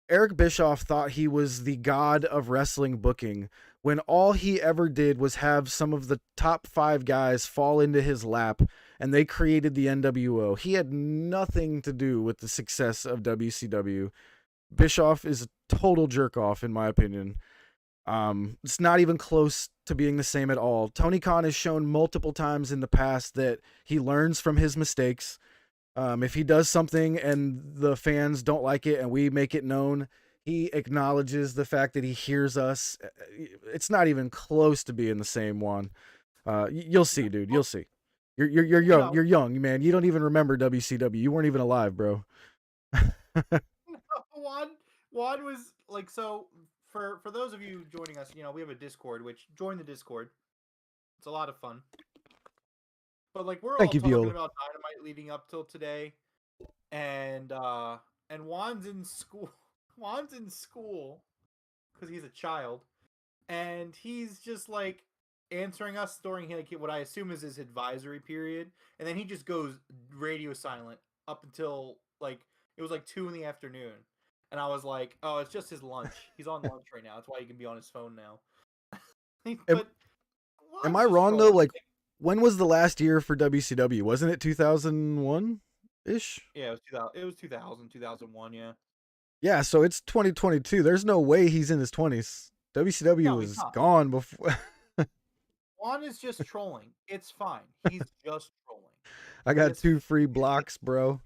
Eric Bischoff thought he was the god of wrestling booking when all he ever did was have some of the top 5 guys fall into his lap and they created the NWO. He had nothing to do with the success of WCW. Bischoff is a total jerk off, in my opinion. It's not even close to being the same at all. Tony Khan has shown multiple times in the past that he learns from his mistakes. If he does something and the fans don't like it and we make it known, he acknowledges the fact that he hears us. It's not even close to being the same one. You'll see, dude. You'll see. You're young. You're young, man. You don't even remember WCW. You weren't even alive, bro. Juan was like, so for those of you joining us, we have a Discord, which join the Discord. It's a lot of fun. But like we're all talking about Dynamite leading up till today, and Juan's in school. Juan's in school because he's a child, and he's just like answering us during like what I assume is his advisory period, and then he just goes radio silent up until like it was like 2 PM, and I was like, oh, it's just his lunch. He's on lunch right now. That's why he can be on his phone now. But am I wrong though? Like, when was the last year for WCW? Wasn't it 2001-ish? Yeah, it was 2000, 2001, yeah. Yeah, so it's 2022. There's no way he's in his 20s. WCW was gone before. Juan is just trolling. It's fine. He's just trolling. I got 2 free blocks, bro.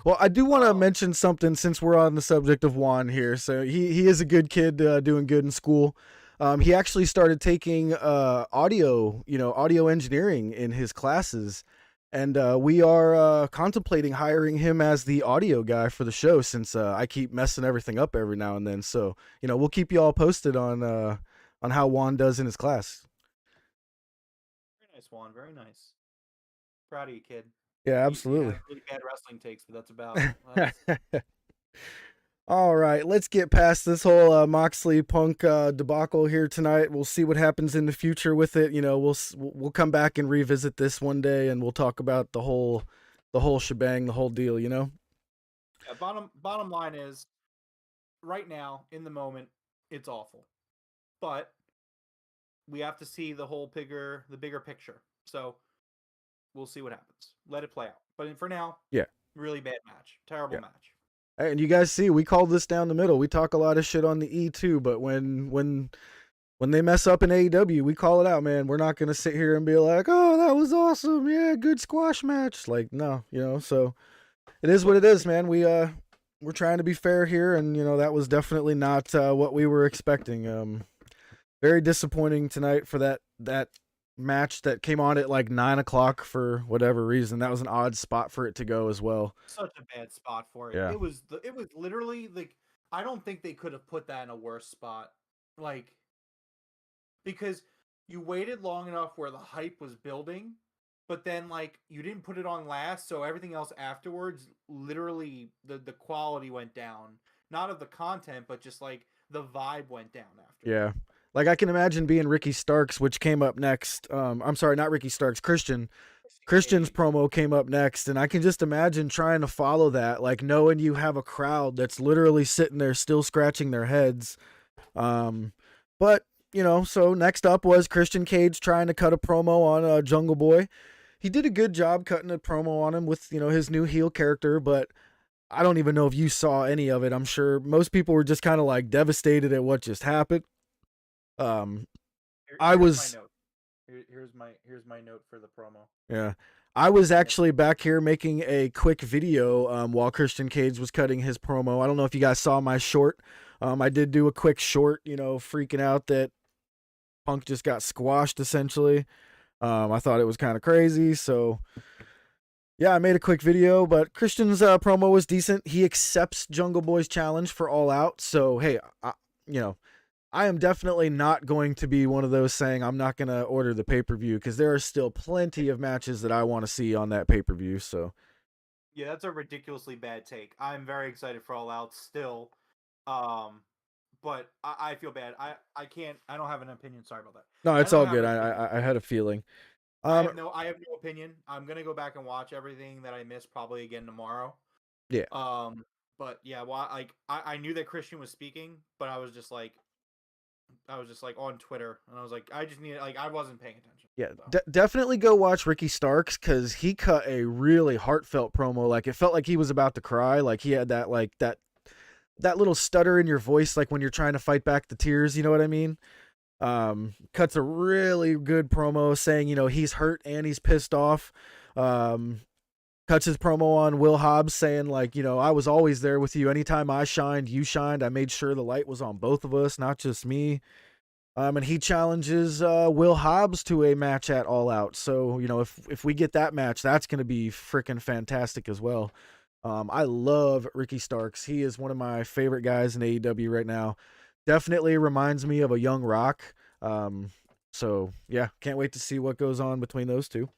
Well, I do want to mention something since we're on the subject of Juan here. So he is a good kid, doing good in school. He actually started taking audio engineering in his classes, and we are contemplating hiring him as the audio guy for the show since I keep messing everything up every now and then. So we'll keep you all posted on how Juan does in his class. Very nice, Juan. Very nice. Proud of you, kid. Yeah, absolutely. You have really bad wrestling takes, but that's about. All right, let's get past this whole Moxley Punk debacle here tonight. We'll see what happens in the future with it. We'll come back and revisit this one day, and we'll talk about the whole shebang, the whole deal. Yeah, bottom line is, right now in the moment, it's awful, but we have to see the bigger picture. So we'll see what happens. Let it play out. But for now, yeah, really bad match, terrible match. And you guys see, we call this down the middle. We talk a lot of shit on the E too, but when they mess up in AEW, we call it out, man. We're not gonna sit here and be like, "Oh, that was awesome, yeah, good squash match." Like, no, so it is what it is, man. We're trying to be fair here, and that was definitely not what we were expecting. Very disappointing tonight for that match that came on at like 9 o'clock for whatever reason. That was an odd spot for it to go as well. Such a bad spot for it. Yeah. It was literally like, I don't think they could have put that in a worse spot. Like, because you waited long enough where the hype was building, but then like you didn't put it on last, so everything else afterwards, literally the quality went down. Not of the content, but just like the vibe went down after. Yeah. Like, I can imagine being Ricky Starks, which came up next. I'm sorry, not Ricky Starks, Christian. Christian's promo came up next, and I can just imagine trying to follow that, like knowing you have a crowd that's literally sitting there still scratching their heads. But, so next up was Christian Cage trying to cut a promo on Jungle Boy. He did a good job cutting a promo on him with, his new heel character, but I don't even know if you saw any of it. I'm sure most people were just kind of like devastated at what just happened. I was. Here's my note for the promo. Yeah, I was actually back here making a quick video while Christian Cage was cutting his promo. I don't know if you guys saw my short. I did do a quick short, freaking out that Punk just got squashed essentially. I thought it was kind of crazy, so yeah, I made a quick video, but Christian's promo was decent. He accepts Jungle Boy's challenge for All Out, so hey, I am definitely not going to be one of those saying I'm not going to order the pay-per-view, because there are still plenty of matches that I want to see on that pay-per-view, so. Yeah, that's a ridiculously bad take. I'm very excited for All Out still. But I feel bad. I can't. I don't have an opinion. Sorry about that. No, I it's don't all have good. an opinion. I had a feeling. I have no opinion. I'm gonna go back and watch everything that I missed probably again tomorrow. Yeah. But yeah, well, like I knew that Christian was speaking, but I was just like on Twitter, and I was like, I just need like I wasn't paying attention. Yeah, So. definitely go watch Ricky Starks, because he cut a really heartfelt promo. Like, it felt like he was about to cry. Like, he had that little stutter in your voice, like when you're trying to fight back the tears. You know what I mean? Cuts a really good promo saying, he's hurt and he's pissed off. Cuts his promo on Will Hobbs saying, like, I was always there with you. Anytime I shined, you shined. I made sure the light was on both of us, not just me. And he challenges Will Hobbs to a match at All Out. So, if we get that match, that's going to be freaking fantastic as well. I love Ricky Starks. He is one of my favorite guys in AEW right now. Definitely reminds me of a young Rock. So, yeah, can't wait to see what goes on between those two.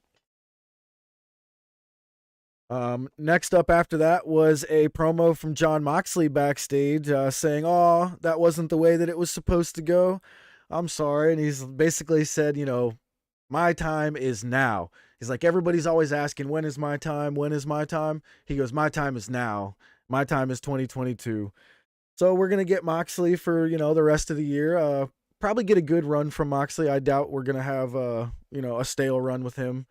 Next up after that was a promo from Jon Moxley backstage saying, "Oh, that wasn't the way that it was supposed to go. I'm sorry." And he's basically said, my time is now. He's like, everybody's always asking, when is my time? When is my time? He goes, my time is now. My time is 2022. So we're going to get Moxley for, the rest of the year. Probably get a good run from Moxley. I doubt we're going to have, a stale run with him.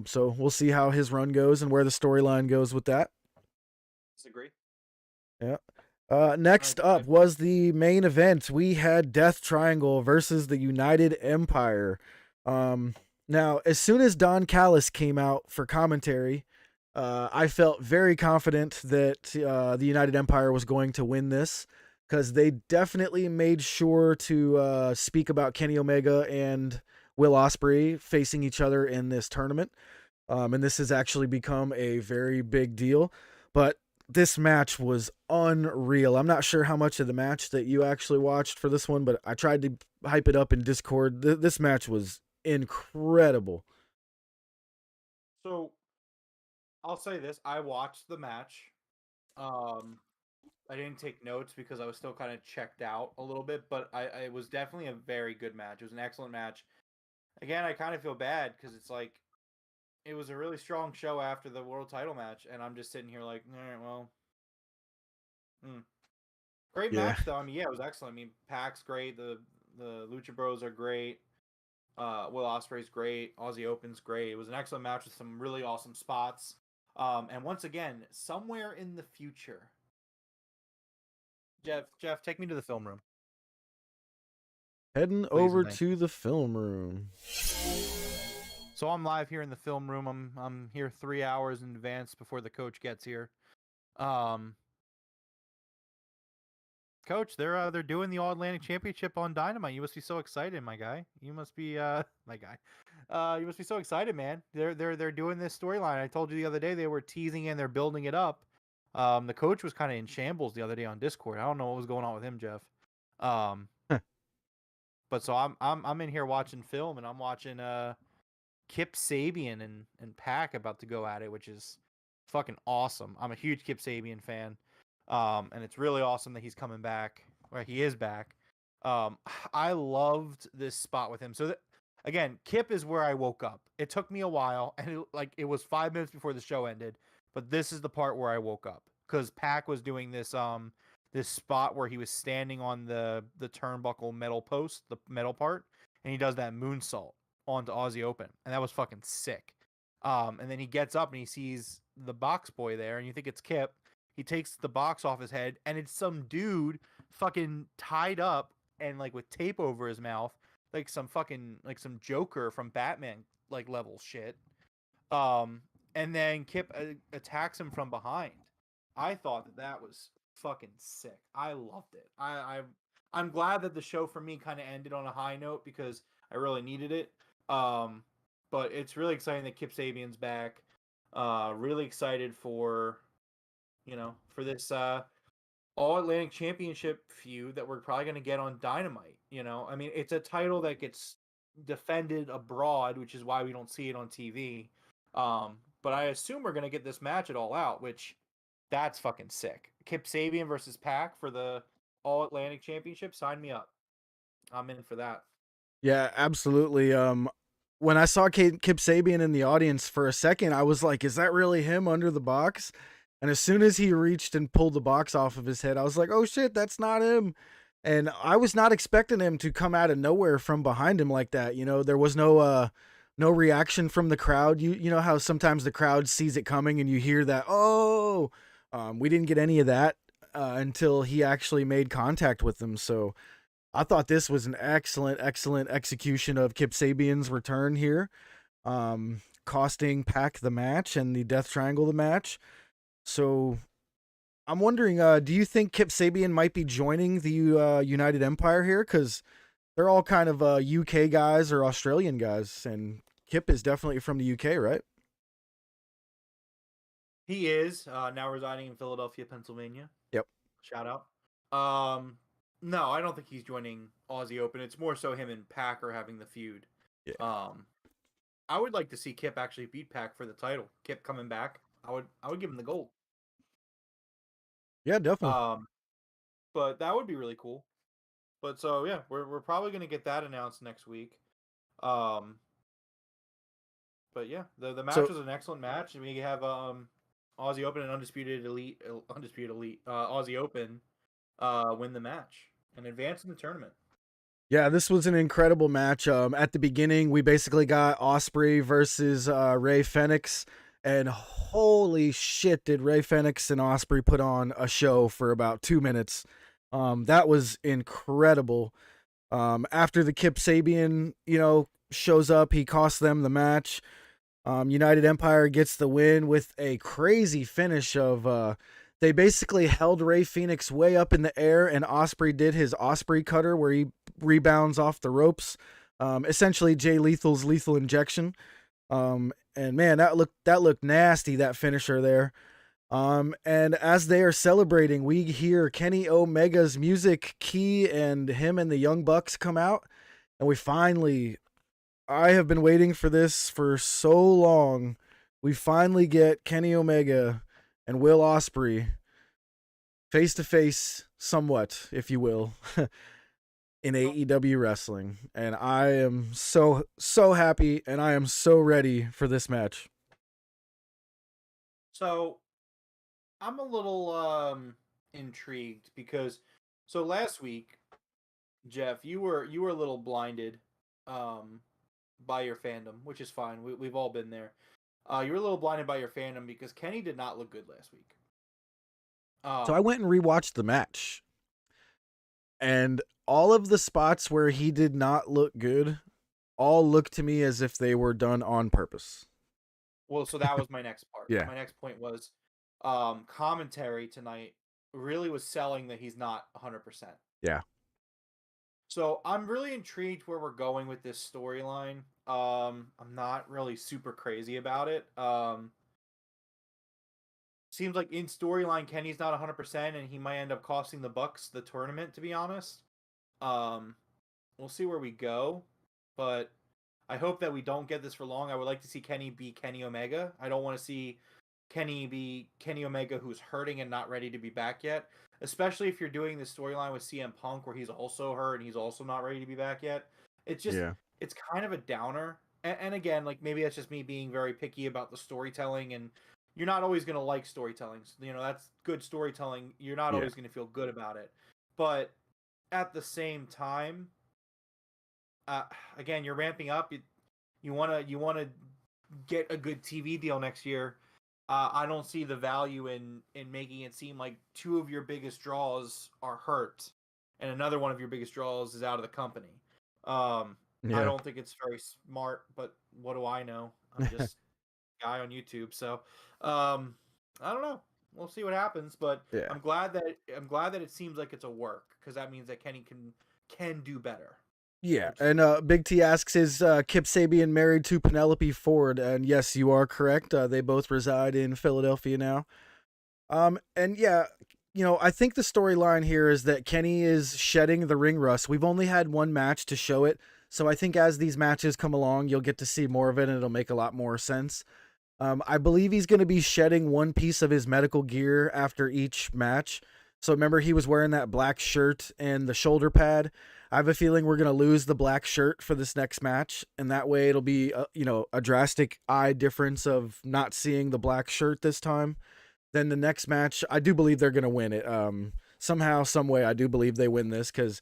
So we'll see how his run goes and where the storyline goes with that. Disagree. Yeah. Next up was the main event. We had Death Triangle versus the United Empire. Now, as soon as Don Callis came out for commentary, I felt very confident that the United Empire was going to win this, because they definitely made sure to speak about Kenny Omega and Will Osprey facing each other in this tournament. And this has actually become a very big deal. But this match was unreal. I'm not sure how much of the match that you actually watched for this one, but I tried to hype it up in Discord. This match was incredible. So, I'll say this: I watched the match. I didn't take notes because I was still kind of checked out a little bit, but it was definitely a very good match. It was an excellent match. Again, I kind of feel bad because it's like it was a really strong show after the world title match, and I'm just sitting here like, all right, well, great match though. I mean, yeah, it was excellent. I mean, Pac's great. The Lucha Bros are great. Will Ospreay's great. Aussie Open's great. It was an excellent match with some really awesome spots. And once again, somewhere in the future, Jeff, take me to the film room. Heading over to the film room. So I'm live here in the film room. I'm here 3 hours in advance before the coach gets here. Coach, they're doing the All Atlantic Championship on Dynamite. You must be so excited, my guy. You must be my guy. You must be so excited, man. They're doing this storyline. I told you the other day they were teasing and they're building it up. The coach was kind of in shambles the other day on Discord. I don't know what was going on with him, Jeff. But so I'm in here watching film, and I'm watching Kip Sabian and Pac about to go at it, which is fucking awesome. I'm a huge Kip Sabian fan. And it's really awesome that he's coming back, or he is back. I loved this spot with him. So again, Kip is where I woke up. It took me a while, and it was 5 minutes before the show ended, but this is the part where I woke up, because Pac was doing this this spot where he was standing on the turnbuckle metal post, the metal part, and he does that moonsault onto Aussie Open, and that was fucking sick. And then he gets up and he sees the box boy there, and you think it's Kip. He takes the box off his head, and it's some dude fucking tied up and with tape over his mouth, like some fucking some Joker from Batman level shit. And then Kip attacks him from behind. I thought that was fucking sick. I loved it. I'm glad that the show for me kind of ended on a high note, because I really needed it. but it's really exciting that Kip Sabian's back. Really excited for, for this All Atlantic Championship feud that we're probably going to get on Dynamite. I mean, it's a title that gets defended abroad, which is why we don't see it on TV. But I assume we're going to get this match at All Out, which that's fucking sick. Kip Sabian versus Pac for the All Atlantic Championship. Sign me up. I'm in for that. Yeah, absolutely. When I saw Kip Sabian in the audience for a second, I was like, is that really him under the box? And as soon as he reached and pulled the box off of his head, I was like, oh shit, that's not him. And I was not expecting him to come out of nowhere from behind him like that. There was no reaction from the crowd. You know how sometimes the crowd sees it coming and you hear that, oh, we didn't get any of that until he actually made contact with them. So I thought this was an excellent execution of Kip Sabian's return here, costing Pac the match and the Death Triangle the match. So I'm wondering, do you think Kip Sabian might be joining the United Empire here? Because they're all kind of UK guys or Australian guys, and Kip is definitely from the UK, right? He is now residing in Philadelphia, Pennsylvania. Yep. Shout out. No, I don't think he's joining Aussie Open. It's more so him and Pac are having the feud. Yeah. I would like to see Kip actually beat Pac for the title. Kip coming back. I would give him the gold. Yeah, definitely. But that would be really cool. But so yeah, we're probably gonna get that announced next week. But yeah, the match was an excellent match. We have Aussie Open and Undisputed Elite, Aussie Open win the match and advance in the tournament. Yeah, this was an incredible match. At the beginning, we basically got Osprey versus Ray Fenix. And holy shit, did Ray Fenix and Osprey put on a show for about 2 minutes. That was incredible. After the Kip Sabian, shows up, he costs them the match. United Empire gets the win with a crazy finish of they basically held Ray Fenix way up in the air, and Osprey did his Osprey cutter where he rebounds off the ropes. Essentially Jay Lethal's lethal injection. And man, that looked nasty, that finisher there. And as they are celebrating, we hear Kenny Omega's music key and him and the Young Bucks come out. And I have been waiting for this for so long. We finally get Kenny Omega and Will Ospreay face to face, somewhat, if you will, in AEW wrestling. And I am so happy, and I am so ready for this match. So I'm a little intrigued because last week, Jeff, you were a little blinded by your fandom, which is fine. We've all been there. You were a little blinded by your fandom because Kenny did not look good last week. So I went and rewatched the match. And all of the spots where he did not look good all looked to me as if they were done on purpose. Well, so that was my next part. Yeah. My next point was commentary tonight really was selling that he's not 100%. Yeah. So I'm really intrigued where we're going with this storyline. I'm not really super crazy about it. Seems like in storyline Kenny's not 100% and he might end up costing the Bucks the tournament, to be honest. We'll see where we go, but I hope that we don't get this for long. I would like to see Kenny be Kenny Omega. I don't want to see Kenny be Kenny Omega who's hurting and not ready to be back yet, especially if you're doing this storyline with CM Punk where he's also hurt and he's also not ready to be back yet. It's just, It's kind of a downer. And again, like maybe that's just me being very picky about the storytelling, and you're not always going to like storytelling. That's good storytelling. You're not always going to feel good about it. But at the same time, again, you're ramping up. You want to get a good TV deal next year. I don't see the value in making it seem like two of your biggest draws are hurt and another one of your biggest draws is out of the company. I don't think it's very smart, but what do I know? I'm just a guy on YouTube, so I don't know. We'll see what happens, but I'm glad that it seems like it's a work, because that means that Kenny can do better. Yeah, and Big T asks, is Kip Sabian married to Penelope Ford? And yes, you are correct. They both reside in Philadelphia now. And yeah, I think the storyline here is that Kenny is shedding the ring rust. We've only had one match to show it, so I think as these matches come along, you'll get to see more of it, and it'll make a lot more sense. I believe he's going to be shedding one piece of his medical gear after each match. So remember, he was wearing that black shirt and the shoulder pad. I have a feeling we're going to lose the black shirt for this next match, and that way it'll be a drastic eye difference of not seeing the black shirt this time. Then the next match, I do believe they're going to win it. Somehow, some way, I do believe they win this, because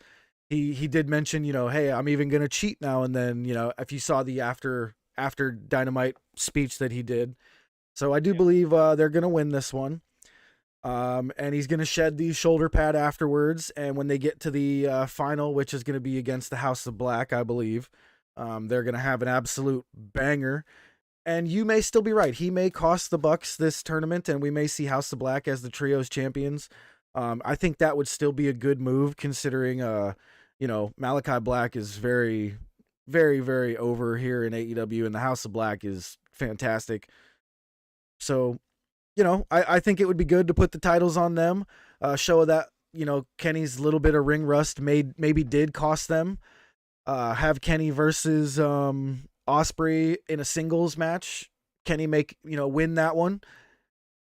he did mention, hey, I'm even going to cheat now. And then, if you saw the after Dynamite speech that he did. So I do believe they're going to win this one. And he's going to shed the shoulder pad afterwards. And when they get to the final, which is going to be against the House of Black, I believe, they're going to have an absolute banger. And you may still be right. He may cost the Bucks this tournament, and we may see House of Black as the trios champions. I think that would still be a good move, considering, Malachi Black is very, very, very over here in AEW, and the House of Black is fantastic. So, I think it would be good to put the titles on them, show that, Kenny's little bit of ring rust maybe did cost them. Have Kenny versus Osprey in a singles match. Kenny win that one.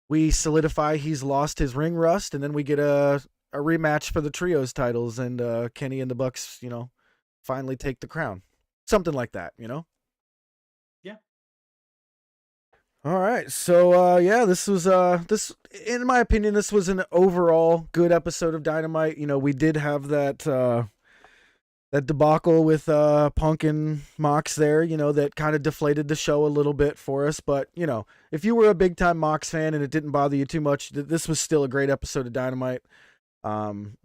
We solidify he's lost his ring rust, and then we get a rematch for the trios titles, and Kenny and the Bucks, finally take the crown. Something like that, Yeah. All right. So, this was, in my opinion, this was an overall good episode of Dynamite. We did have that debacle with Punk and Mox there, that kind of deflated the show a little bit for us. But, if you were a big time Mox fan and it didn't bother you too much, this was still a great episode of Dynamite. Main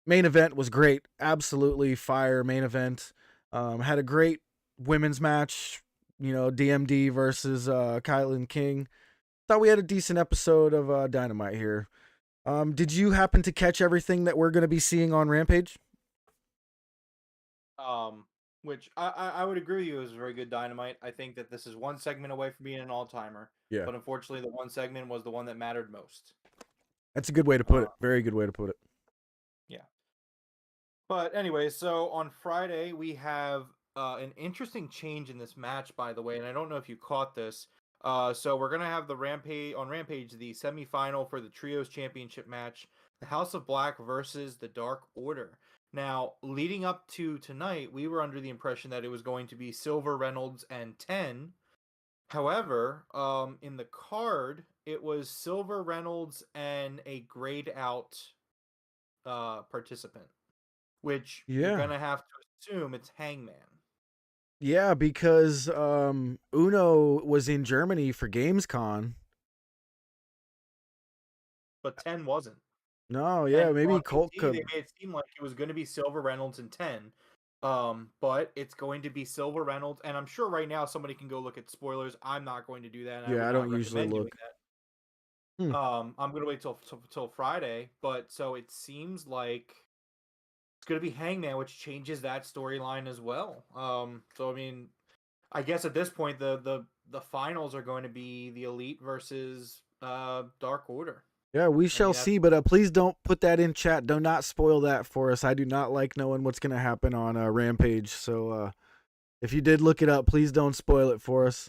event was great. Absolutely fire main event. Had a great women's match, DMD versus Kailyn King. Thought we had a decent episode of Dynamite here. Did you happen to catch everything that we're going to be seeing on Rampage? Which I would agree with you, is very good Dynamite. I think that this is one segment away from being an all-timer. Yeah. But unfortunately, the one segment was the one that mattered most. That's a good way to put it. Very good way to put it. Yeah. But anyway, so on Friday, we have an interesting change in this match, by the way, and I don't know if you caught this. So we're going to have the Rampage the semifinal for the Trios Championship match, the House of Black versus the Dark Order. Now, leading up to tonight, we were under the impression that it was going to be Silver, Reynolds, and 10. However, in the card, it was Silver, Reynolds, and a grayed out participant, which you're going to have to assume it's Hangman. Yeah, because Uno was in Germany for Gamescom. But 10 wasn't. No, yeah, And maybe on Colt PT, could. They made it seem like it was going to be Silver, Reynolds, and 10. But it's going to be Silver, Reynolds, and I'm sure right now somebody can go look at spoilers. I'm not going to do that. Yeah, I don't usually look. I'm going to wait till Friday, but so it seems like it's going to be Hangman, which changes that storyline as well. So I mean, I guess at this point the finals are going to be the Elite versus Dark Order. Yeah, we shall see, but please don't put that in chat. Do not spoil that for us. I do not like knowing what's going to happen on Rampage. So if you did look it up, please don't spoil it for us.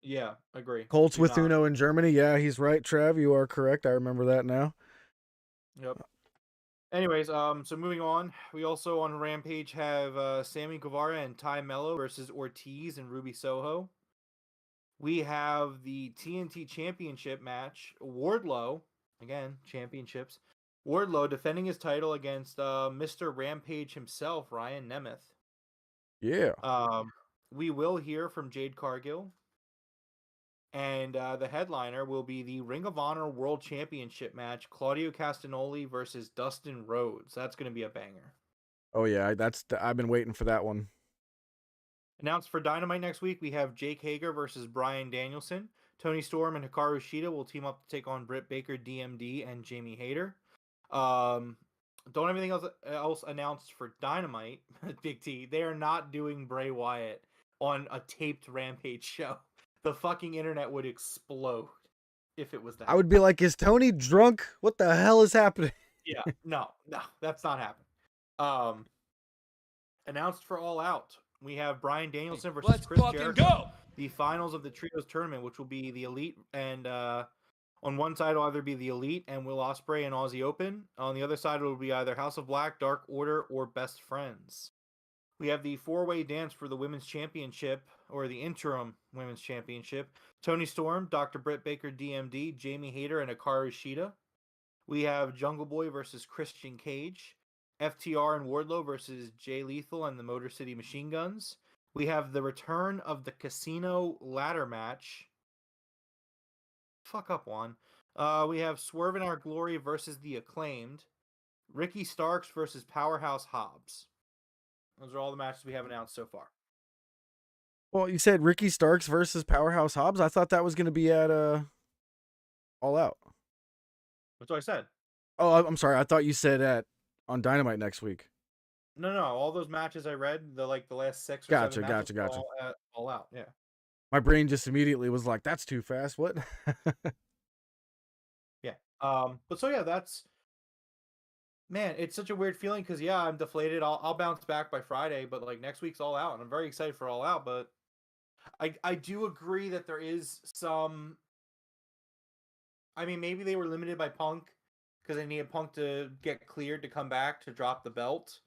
Yeah, agree. Colts with Uno in Germany. Yeah, he's right, Trav. You are correct. I remember that now. Yep. Anyways, so moving on, we also on Rampage have Sammy Guevara and Ty Mello versus Ortiz and Ruby Soho. We have the TNT Championship match. Wardlow, again, championships. Wardlow defending his title against Mr. Rampage himself, Ryan Nemeth. Yeah. We will hear from Jade Cargill. And the headliner will be the Ring of Honor World Championship match, Claudio Castagnoli versus Dustin Rhodes. That's going to be a banger. Oh, yeah, I've been waiting for that one. Announced for Dynamite next week, we have Jake Hager versus Bryan Danielson. Tony Storm and Hikaru Shida will team up to take on Britt Baker, DMD, and Jamie Hayter. don't have anything else announced for Dynamite, Big T. They are not doing Bray Wyatt on a taped Rampage show. The fucking internet would explode if it was that. I would be like, is Tony drunk? What the hell is happening? Yeah, no, that's not happening. Announced for All Out, we have Bryan Danielson versus Chris Jericho. The finals of the Trios tournament, which will be the Elite, and on one side will either be the Elite and Will Osprey and Aussie Open. On the other side, it will be either House of Black, Dark Order, or Best Friends. We have the four-way dance for the Women's Championship, or the interim Women's Championship. Toni Storm, Dr. Britt Baker, DMD, Jamie Hayter, and Hikaru Shida. We have Jungle Boy versus Christian Cage. FTR and Wardlow versus Jay Lethal and the Motor City Machine Guns. We have the return of the Casino Ladder Match. Fuck up, Juan. We have Swerve in Our Glory versus the Acclaimed. Ricky Starks versus Powerhouse Hobbs. Those are all the matches we have announced so far. Well, you said Ricky Starks versus Powerhouse Hobbs. I thought that was going to be at All Out. That's what I said. Oh, I'm sorry. I thought you said on Dynamite next week. No. All those matches I read, the last 6 or Gotcha, 7 matches, gotcha. all out. Yeah. My brain just immediately was like, "That's too fast." What? Yeah. But so yeah, that's. Man, it's such a weird feeling because yeah, I'm deflated. I'll bounce back by Friday, but like next week's All Out, and I'm very excited for All Out. But I do agree that there is some. I mean, maybe they were limited by Punk because they needed Punk to get cleared to come back to drop the belt.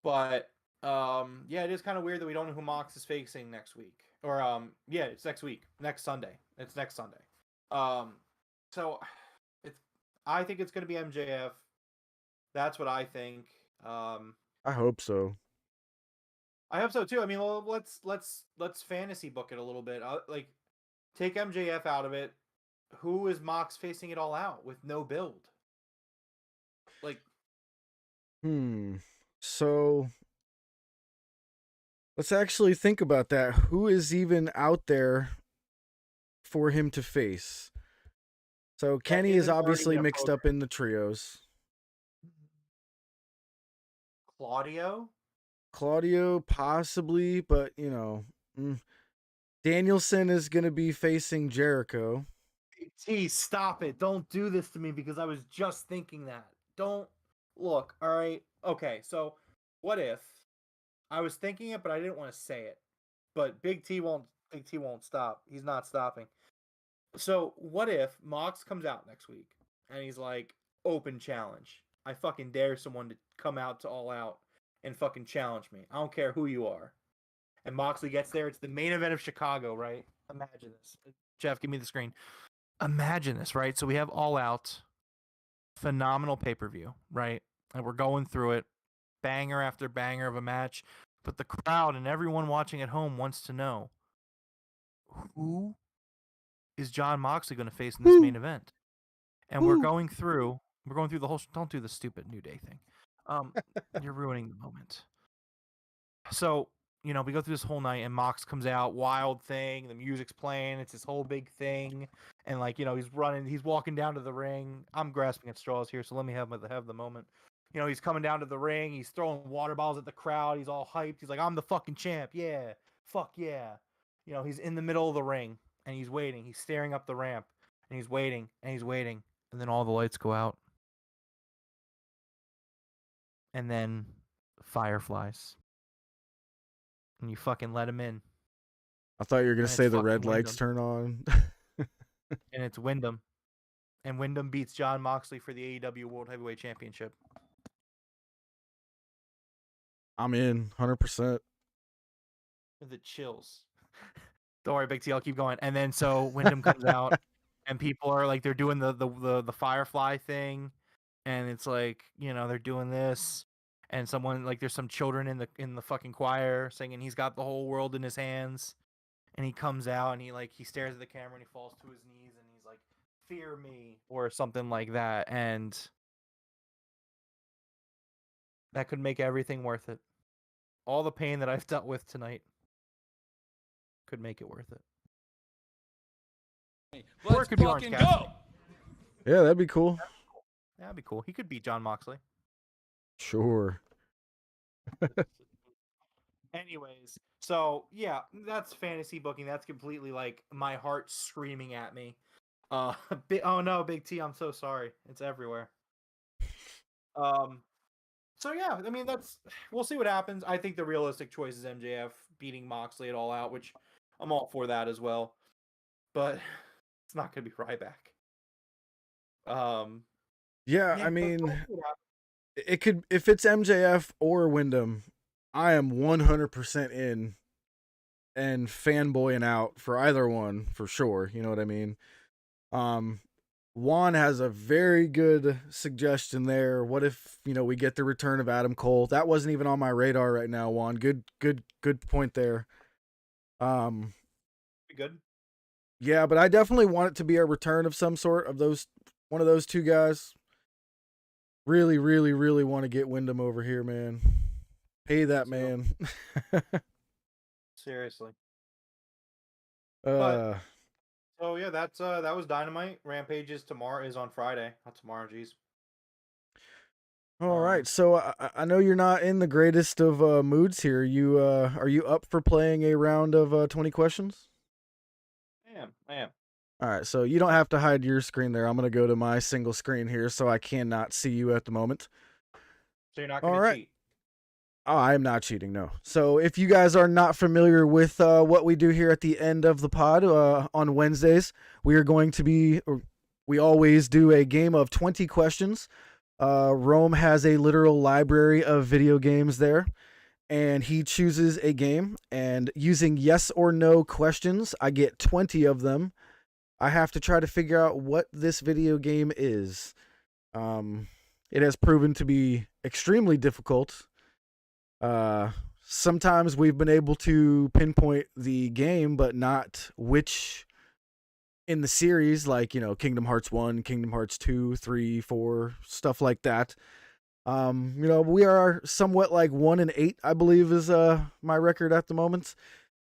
But yeah, it is kind of weird that we don't know who Mox is facing next week. Or yeah, it's next week, next Sunday. It's next Sunday. So I think it's going to be MJF. That's what I think. I hope so. I hope so too. I mean, well, let's fantasy book it a little bit. Like, take MJF out of it. Who is Mox facing it all out with no build? Like, So let's actually think about that. Who is even out there for him to face? So Kenny is obviously mixed up in the trios. Claudio possibly, but Danielson is going to be facing Jericho. T, stop it. Don't do this to me because I was just thinking that. Don't look. All right. Okay. So what if I was thinking it, but I didn't want to say it, but Big T won't stop. He's not stopping. So what if Mox comes out next week and he's like, open challenge. I fucking dare someone to come out to All Out and fucking challenge me. I don't care who you are. And Moxley gets there. It's the main event of Chicago, right? Imagine this. Jeff, give me the screen. Imagine this, right? So we have All Out, phenomenal pay-per-view, right? And we're going through it, banger after banger of a match. But the crowd and everyone watching at home wants to know, who is John Moxley going to face in this main event? And we're going through the whole. Don't do the stupid New Day thing. You're ruining the moment. So we go through this whole night, and Mox comes out, wild thing. The music's playing. It's this whole big thing, and he's walking down to the ring. I'm grasping at straws here, so let me have the moment. He's coming down to the ring. He's throwing water bottles at the crowd. He's all hyped. He's like, "I'm the fucking champ. Yeah, fuck yeah." He's in the middle of the ring, and he's waiting. He's staring up the ramp, and he's waiting, and he's waiting, and then all the lights go out. And then fireflies. And you fucking let him in. I thought you were going to say the red lights turn on. And it's Wyndham. And Wyndham beats John Moxley for the AEW World Heavyweight Championship. I'm in, 100%. The chills. Don't worry, Big T, I'll keep going. And then so Wyndham comes out, and people are like, they're doing the firefly thing. And it's like, they're doing this, and someone there's some children in the fucking choir singing "He's got the whole world in his hands," and he comes out and he stares at the camera and he falls to his knees and he's like, "Fear me," or something like that, and that could make everything worth it. All the pain that I've dealt with tonight could make it worth it. Or it could be Orange Cassidy. Yeah, that'd be cool. That'd be cool. He could beat John Moxley. Sure. Anyways, so yeah, that's fantasy booking. That's completely like my heart screaming at me. Oh no, Big T, I'm so sorry. It's everywhere. Um, so yeah, I mean we'll see what happens. I think the realistic choice is MJF beating Moxley at All Out, which I'm all for that as well. But it's not gonna be Ryback. Yeah, Yeah, I but mean, we'll see what happens. it could, if it's MJF or Wyndham, I am 100% in and fanboying out for either one for sure. You know what I mean? Um, Juan has a very good suggestion there. What if, we get the return of Adam Cole? That wasn't even on my radar right now, Juan. Good point there. Be good. Yeah, but I definitely want it to be a return of some sort of one of those two guys. Really, really, really want to get Wyndham over here, man. Pay that man. Seriously. uh, But so yeah, that was Dynamite. Rampage is tomorrow, is on Friday. Not tomorrow, jeez. all right. So I know you're not in the greatest of moods here. You are you up for playing a round of 20 questions? I am. All right. So you don't have to hide your screen there. I'm gonna go to my single screen here, so I cannot see you at the moment. So you're not All gonna right. cheat. Oh, I am not cheating, no. So if you guys are not familiar with what we do here at the end of the pod on Wednesdays, we always do a game of 20 questions. Rome has a literal library of video games there, and he chooses a game, and using yes or no questions, I get 20 of them. I have to try to figure out what this video game is. It has proven to be extremely difficult. Sometimes we've been able to pinpoint the game, but not which in the series, like, Kingdom Hearts 1, Kingdom Hearts 2, 3, 4, stuff like that. We are somewhat like 1-8, I believe is my record at the moment.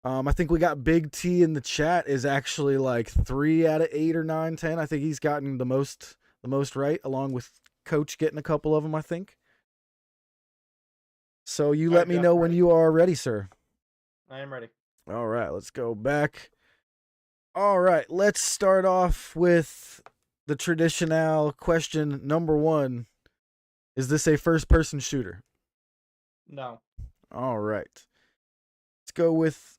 I think we got Big T in the chat is actually like 3 out of 8 or 9, 10. I think he's gotten the most right, along with Coach getting a couple of them, I think. So you let me know when you are ready, sir. I am ready. All right, let's go back. All right, let's start off with the traditional question number 1. Is this a first-person shooter? No. All right. Let's go with...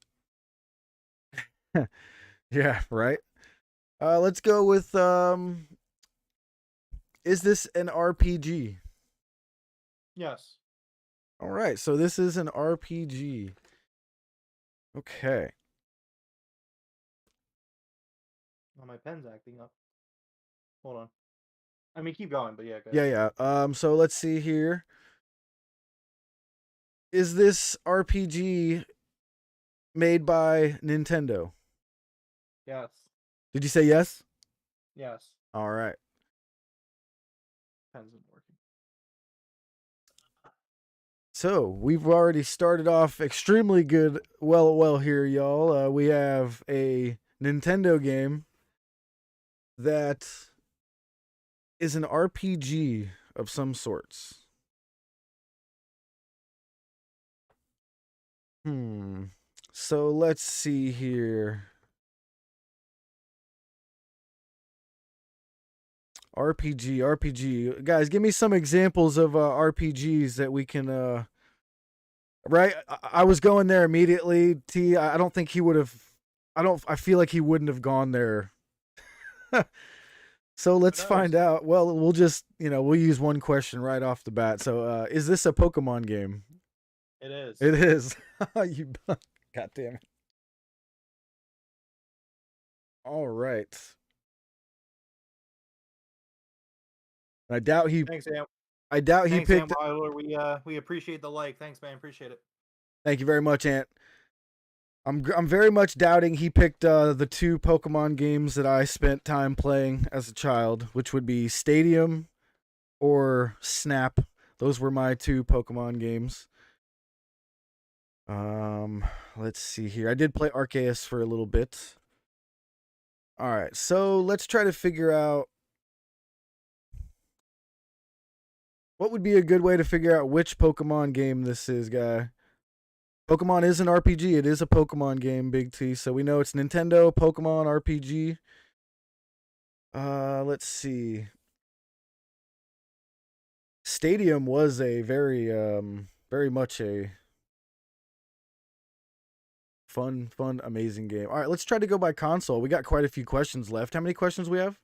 yeah, right? Let's go with... Is this an RPG? Yes. All right, so this is an RPG. Okay. Oh, my pen's acting up. Hold on. I mean, keep going, but yeah, go ahead. Yeah. So let's see here. Is this RPG made by Nintendo? Yes. Did you say yes? Yes. All right. Pen's not working. So we've already started off extremely good. Well here, y'all. We have a Nintendo game that is an RPG of some sorts. So let's see here. RPG. Guys, give me some examples of RPGs that we can right? I was going there immediately. T, I don't think he would have I feel like he wouldn't have gone there. So let's find out. Well, we'll just, we'll use one question right off the bat. So, is this a Pokemon game? It is. It is. You, God damn it. All right. I doubt he. Thanks, Sam. I doubt he picked. Sam Weiler. We appreciate the like. Thanks, man. Appreciate it. Thank you very much, Ant. I'm very much doubting he picked the 2 Pokemon games that I spent time playing as a child, which would be Stadium or Snap. Those were my 2 Pokemon games. Let's see here. I did play Arceus for a little bit. All right, so let's try to figure out What would be a good way to figure out which Pokemon game this is, guy? Pokemon is an RPG. It is a Pokemon game, Big T. So we know it's Nintendo Pokemon RPG. Let's see. Stadium was a very much a fun, amazing game. All right, let's try to go by console. We got quite a few questions left. How many questions we have?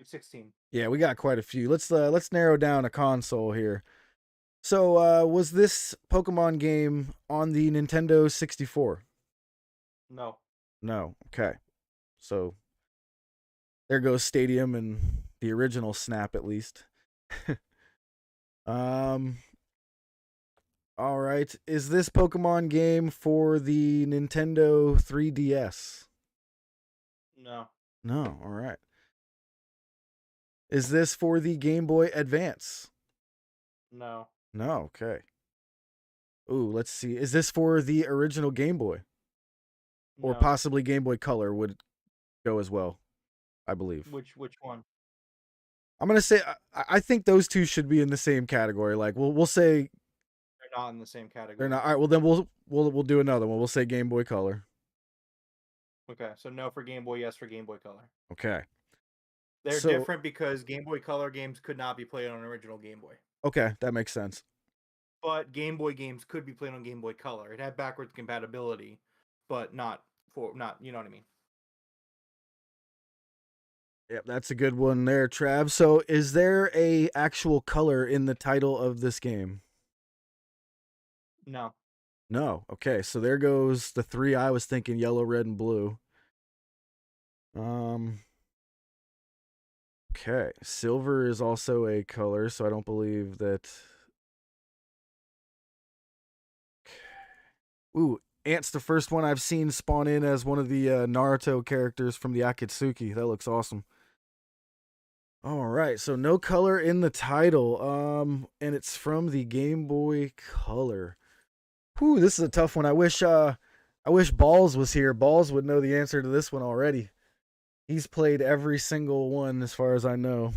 16. Yeah, we got quite a few. Let's narrow down a console here. So, was this Pokemon game on the Nintendo 64? No. No. Okay. So there goes Stadium and the original Snap, at least. All right. Is this Pokemon game for the Nintendo 3DS? No. No. All right. Is this for the Game Boy Advance? No. No. Okay. Ooh, let's see. Is this for the original Game Boy? Or No. possibly Game Boy Color would go as well, I believe. Which one? I'm gonna say I think those two should be in the same category. Like we'll say They're not in the same category. they're not. All right. Well, then we'll do another one. We'll say Game Boy Color. Okay, so no for Game Boy, yes for Game Boy Color. Okay. They're So- different because Game Boy Color games could not be played on an original Game Boy. Okay, that makes sense. But Game Boy games could be played on Game Boy Color. It had backwards compatibility, but not, you know what I mean? Yep, that's a good one there, Trav. So, is there a actual color in the title of this game? No. No. Okay, so there goes the three I was thinking: yellow, red, and blue. Okay, silver is also a color, so I don't believe that. Ooh, Ant's the first one I've seen spawn in as one of the Naruto characters from the Akatsuki. That looks awesome. All right, so no color in the title, and it's from the Game Boy Color. Whew, this is a tough one. I wish Balls was here. Balls would know the answer to this one already. He's played every single one as far as I know.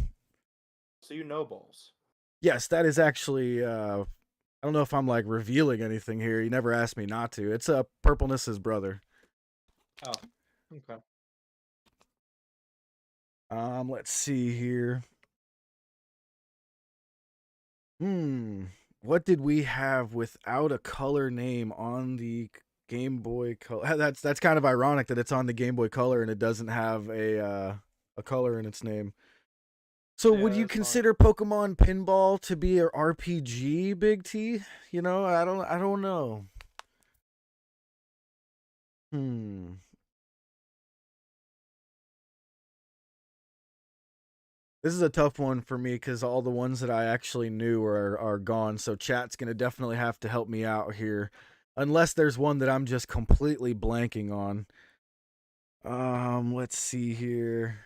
So you know Balls. Yes, that is actually. I don't know if I'm like revealing anything here. He never asked me not to. It's Purpleness's brother. Oh, okay. Let's see here. What did we have without a color name on the Game Boy Color? That's kind of ironic that it's on the Game Boy Color and it doesn't have a color in its name. So, Yeah, would you that's fine. consider Pokemon Pinball to be an RPG, Big T? You know, I don't know. This is a tough one for me because all the ones that I actually knew are gone. So chat's gonna definitely have to help me out here, unless there's one that I'm just completely blanking on. Let's see here.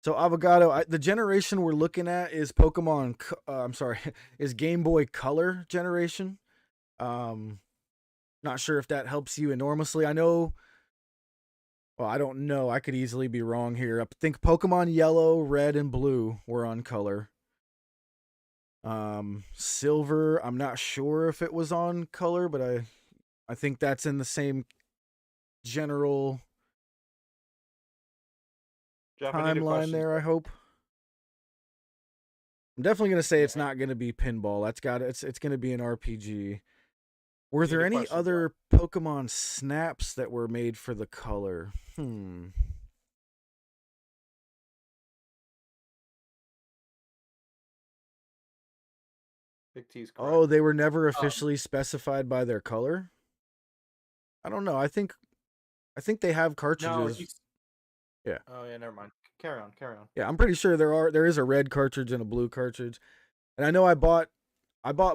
So Avocado, the generation we're looking at is Pokemon. I'm sorry, is Game Boy Color generation. Not sure if that helps you enormously. I know. Well, I don't know. I could easily be wrong here. I think Pokemon Yellow, Red, and Blue were on color. Silver, I'm not sure if it was on color, but I think that's in the same general Jeff, I need a timeline question. there, I hope. I'm definitely going to say it's not going to be pinball. It's going to be an RPG. Were Need there a any question, other Pokemon snaps that were made for the color? Big T's correct. Oh, they were never officially specified by their color? I don't know. I think they have no, cartridges. Yeah. Oh yeah, never mind. Carry on. Yeah, I'm pretty sure there is a red cartridge and a blue cartridge. And I know I bought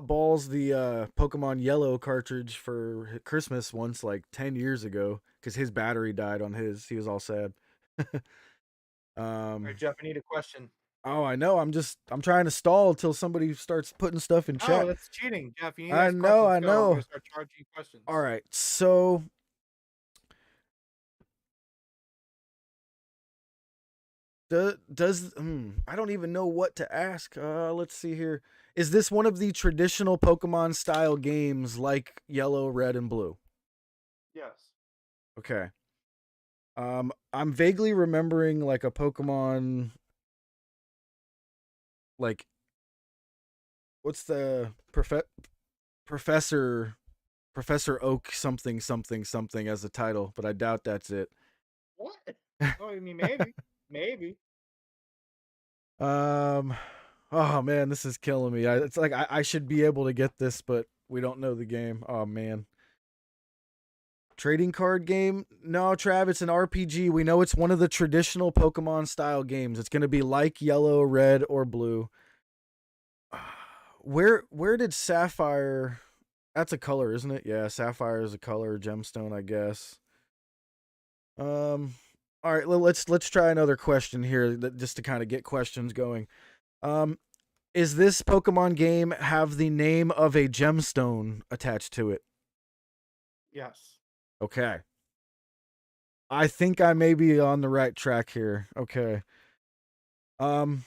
Balls the Pokemon Yellow cartridge for Christmas once like 10 years ago cuz his battery died on his. He was all sad. All right, Jeff, I need a question. Oh, I know. I'm trying to stall until somebody starts putting stuff in chat. Oh, that's cheating, Jeff. You need to I ask know, questions. I Go. know. I'm gonna start charging you questions. All right. So Does I don't even know what to ask. Let's see here. Is this one of the traditional Pokemon style games like Yellow, Red, and Blue? Yes. Okay. I'm vaguely remembering like a Pokemon, like what's the Professor Oak something something something as the title, but I doubt that's it. What? Oh, I mean, maybe. Oh man, this is killing me. It's like I should be able to get this, but we don't know the game. Oh man. Trading card game? No, Trav, it's an RPG. We know it's one of the traditional Pokemon style games. It's going to be like Yellow, Red, or Blue. Where did Sapphire? That's a color, isn't it? Yeah, Sapphire is a color, gemstone, I guess. All right, let's try another question here just to kind of get questions going. Is this Pokemon game have the name of a gemstone attached to it? Yes. Okay. I think I may be on the right track here. Okay. How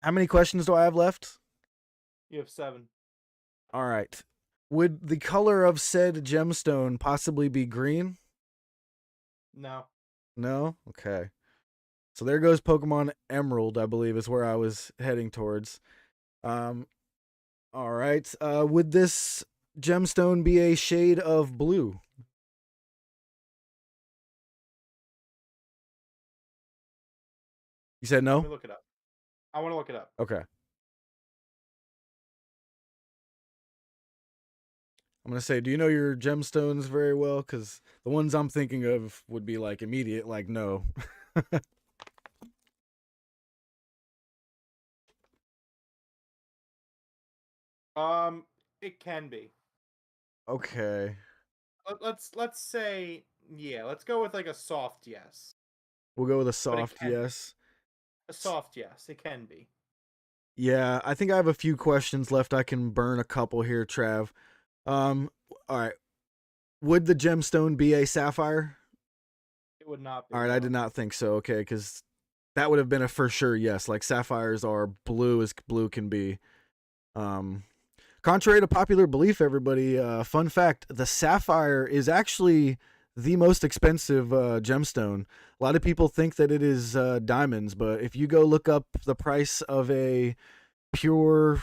many questions do I have left? You have 7. All right. Would the color of said gemstone possibly be green? No. No? Okay. So there goes Pokemon Emerald, I believe is where I was heading towards. All right. Would this gemstone be a shade of blue? You said no? Let me look it up. I want to look it up. Okay. I'm gonna say, do you know your gemstones very well? Because the ones I'm thinking of would be like immediate, like no. It can be. Okay. Let's say let's go with like a soft yes. We'll go with a But it soft can be. yes. A soft yes, it can be. Yeah, I think I have a few questions left. I can burn a couple here, Trav. All right. Would the gemstone be a sapphire? It would not be. All right, I did not think so. Okay, because that would have been a for sure yes. Like sapphires are blue as blue can be. Contrary to popular belief, everybody, fun fact, the sapphire is actually the most expensive gemstone. A lot of people think that it is diamonds, but if you go look up the price of a pure,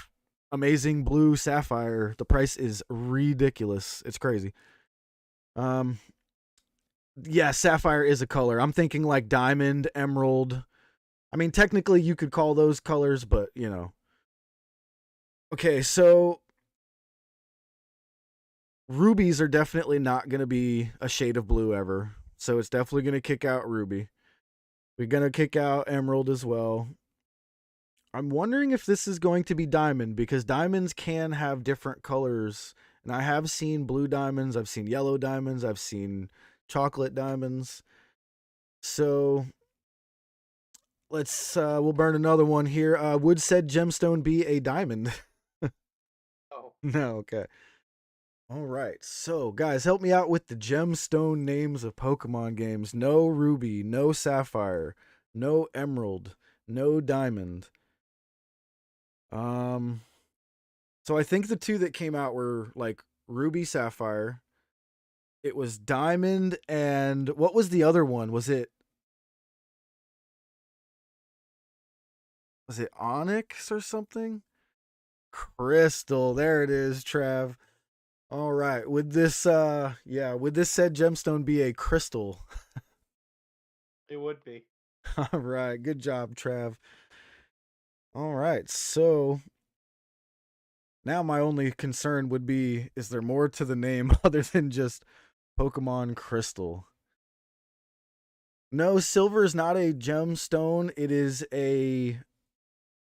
amazing blue sapphire, the price is ridiculous. It's crazy. Yeah, sapphire is a color. I'm thinking like diamond, emerald. I mean, technically you could call those colors, but you know. Okay, so rubies are definitely not going to be a shade of blue ever. So it's definitely going to kick out ruby. We're going to kick out emerald as well. I'm wondering if this is going to be diamond because diamonds can have different colors. And I have seen blue diamonds. I've seen yellow diamonds. I've seen chocolate diamonds. So we'll burn another one here. Would said gemstone be a diamond? Oh. No, okay. All right. So, guys, help me out with the gemstone names of Pokemon games. No ruby, no sapphire, no emerald, no diamond. So I think the two that came out were like ruby, sapphire. It was diamond and what was the other one? Was it onyx or something? Crystal. There it is, Trav. All right. Would this said gemstone be a crystal? It would be. All right. Good job, Trav. All right. So now my only concern would be, is there more to the name other than just Pokemon Crystal? No, silver is not a gemstone. It is a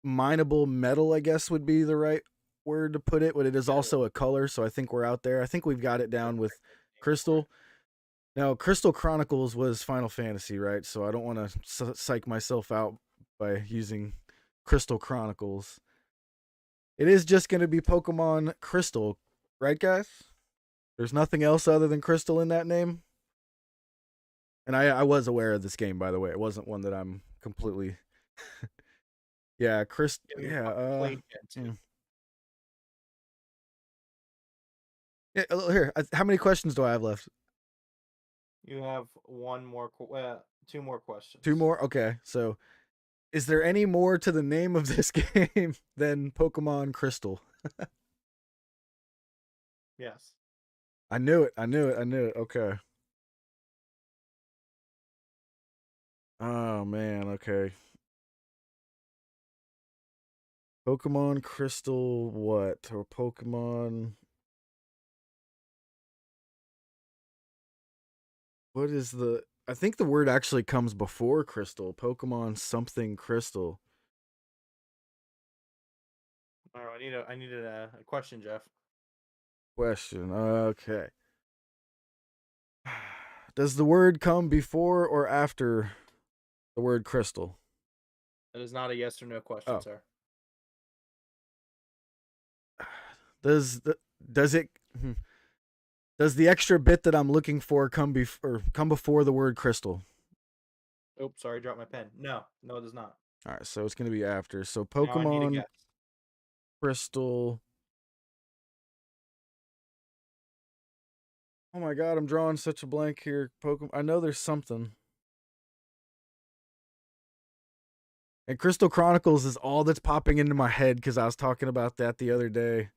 mineable metal, I guess would be the right word to put it, but it is also a color, so I think we're out there. I think we've got it down with Crystal. Now, Crystal Chronicles was Final Fantasy, right? So I don't want to psych myself out by using Crystal Chronicles. It is just going to be Pokemon Crystal, right, guys? There's nothing else other than Crystal in that name? And I was aware of this game, by the way. It wasn't one that I'm completely. Yeah, Chris. Yeah. Played yet, too. Yeah. Here, how many questions do I have left? You have one more, 2 more questions. 2 more. Okay. So, is there any more to the name of this game than Pokemon Crystal? Yes. I knew it. I knew it. I knew it. Okay. Oh man. Okay. Pokemon Crystal what? Or Pokemon what is the I think the word actually comes before Crystal. Pokemon something Crystal. All right, I needed a question, Jeff. Question. Okay. Does the word come before or after the word crystal? That is not a yes or no question, Oh. sir. Does it does the extra bit that I'm looking for come before the word crystal? Oh, sorry, dropped my pen. No, it does not. All right, so it's going to be after. So Now I need a Pokemon guess. Crystal. Oh my god, I'm drawing such a blank here. Pokemon. I know there's something. And Crystal Chronicles is all that's popping into my head because I was talking about that the other day.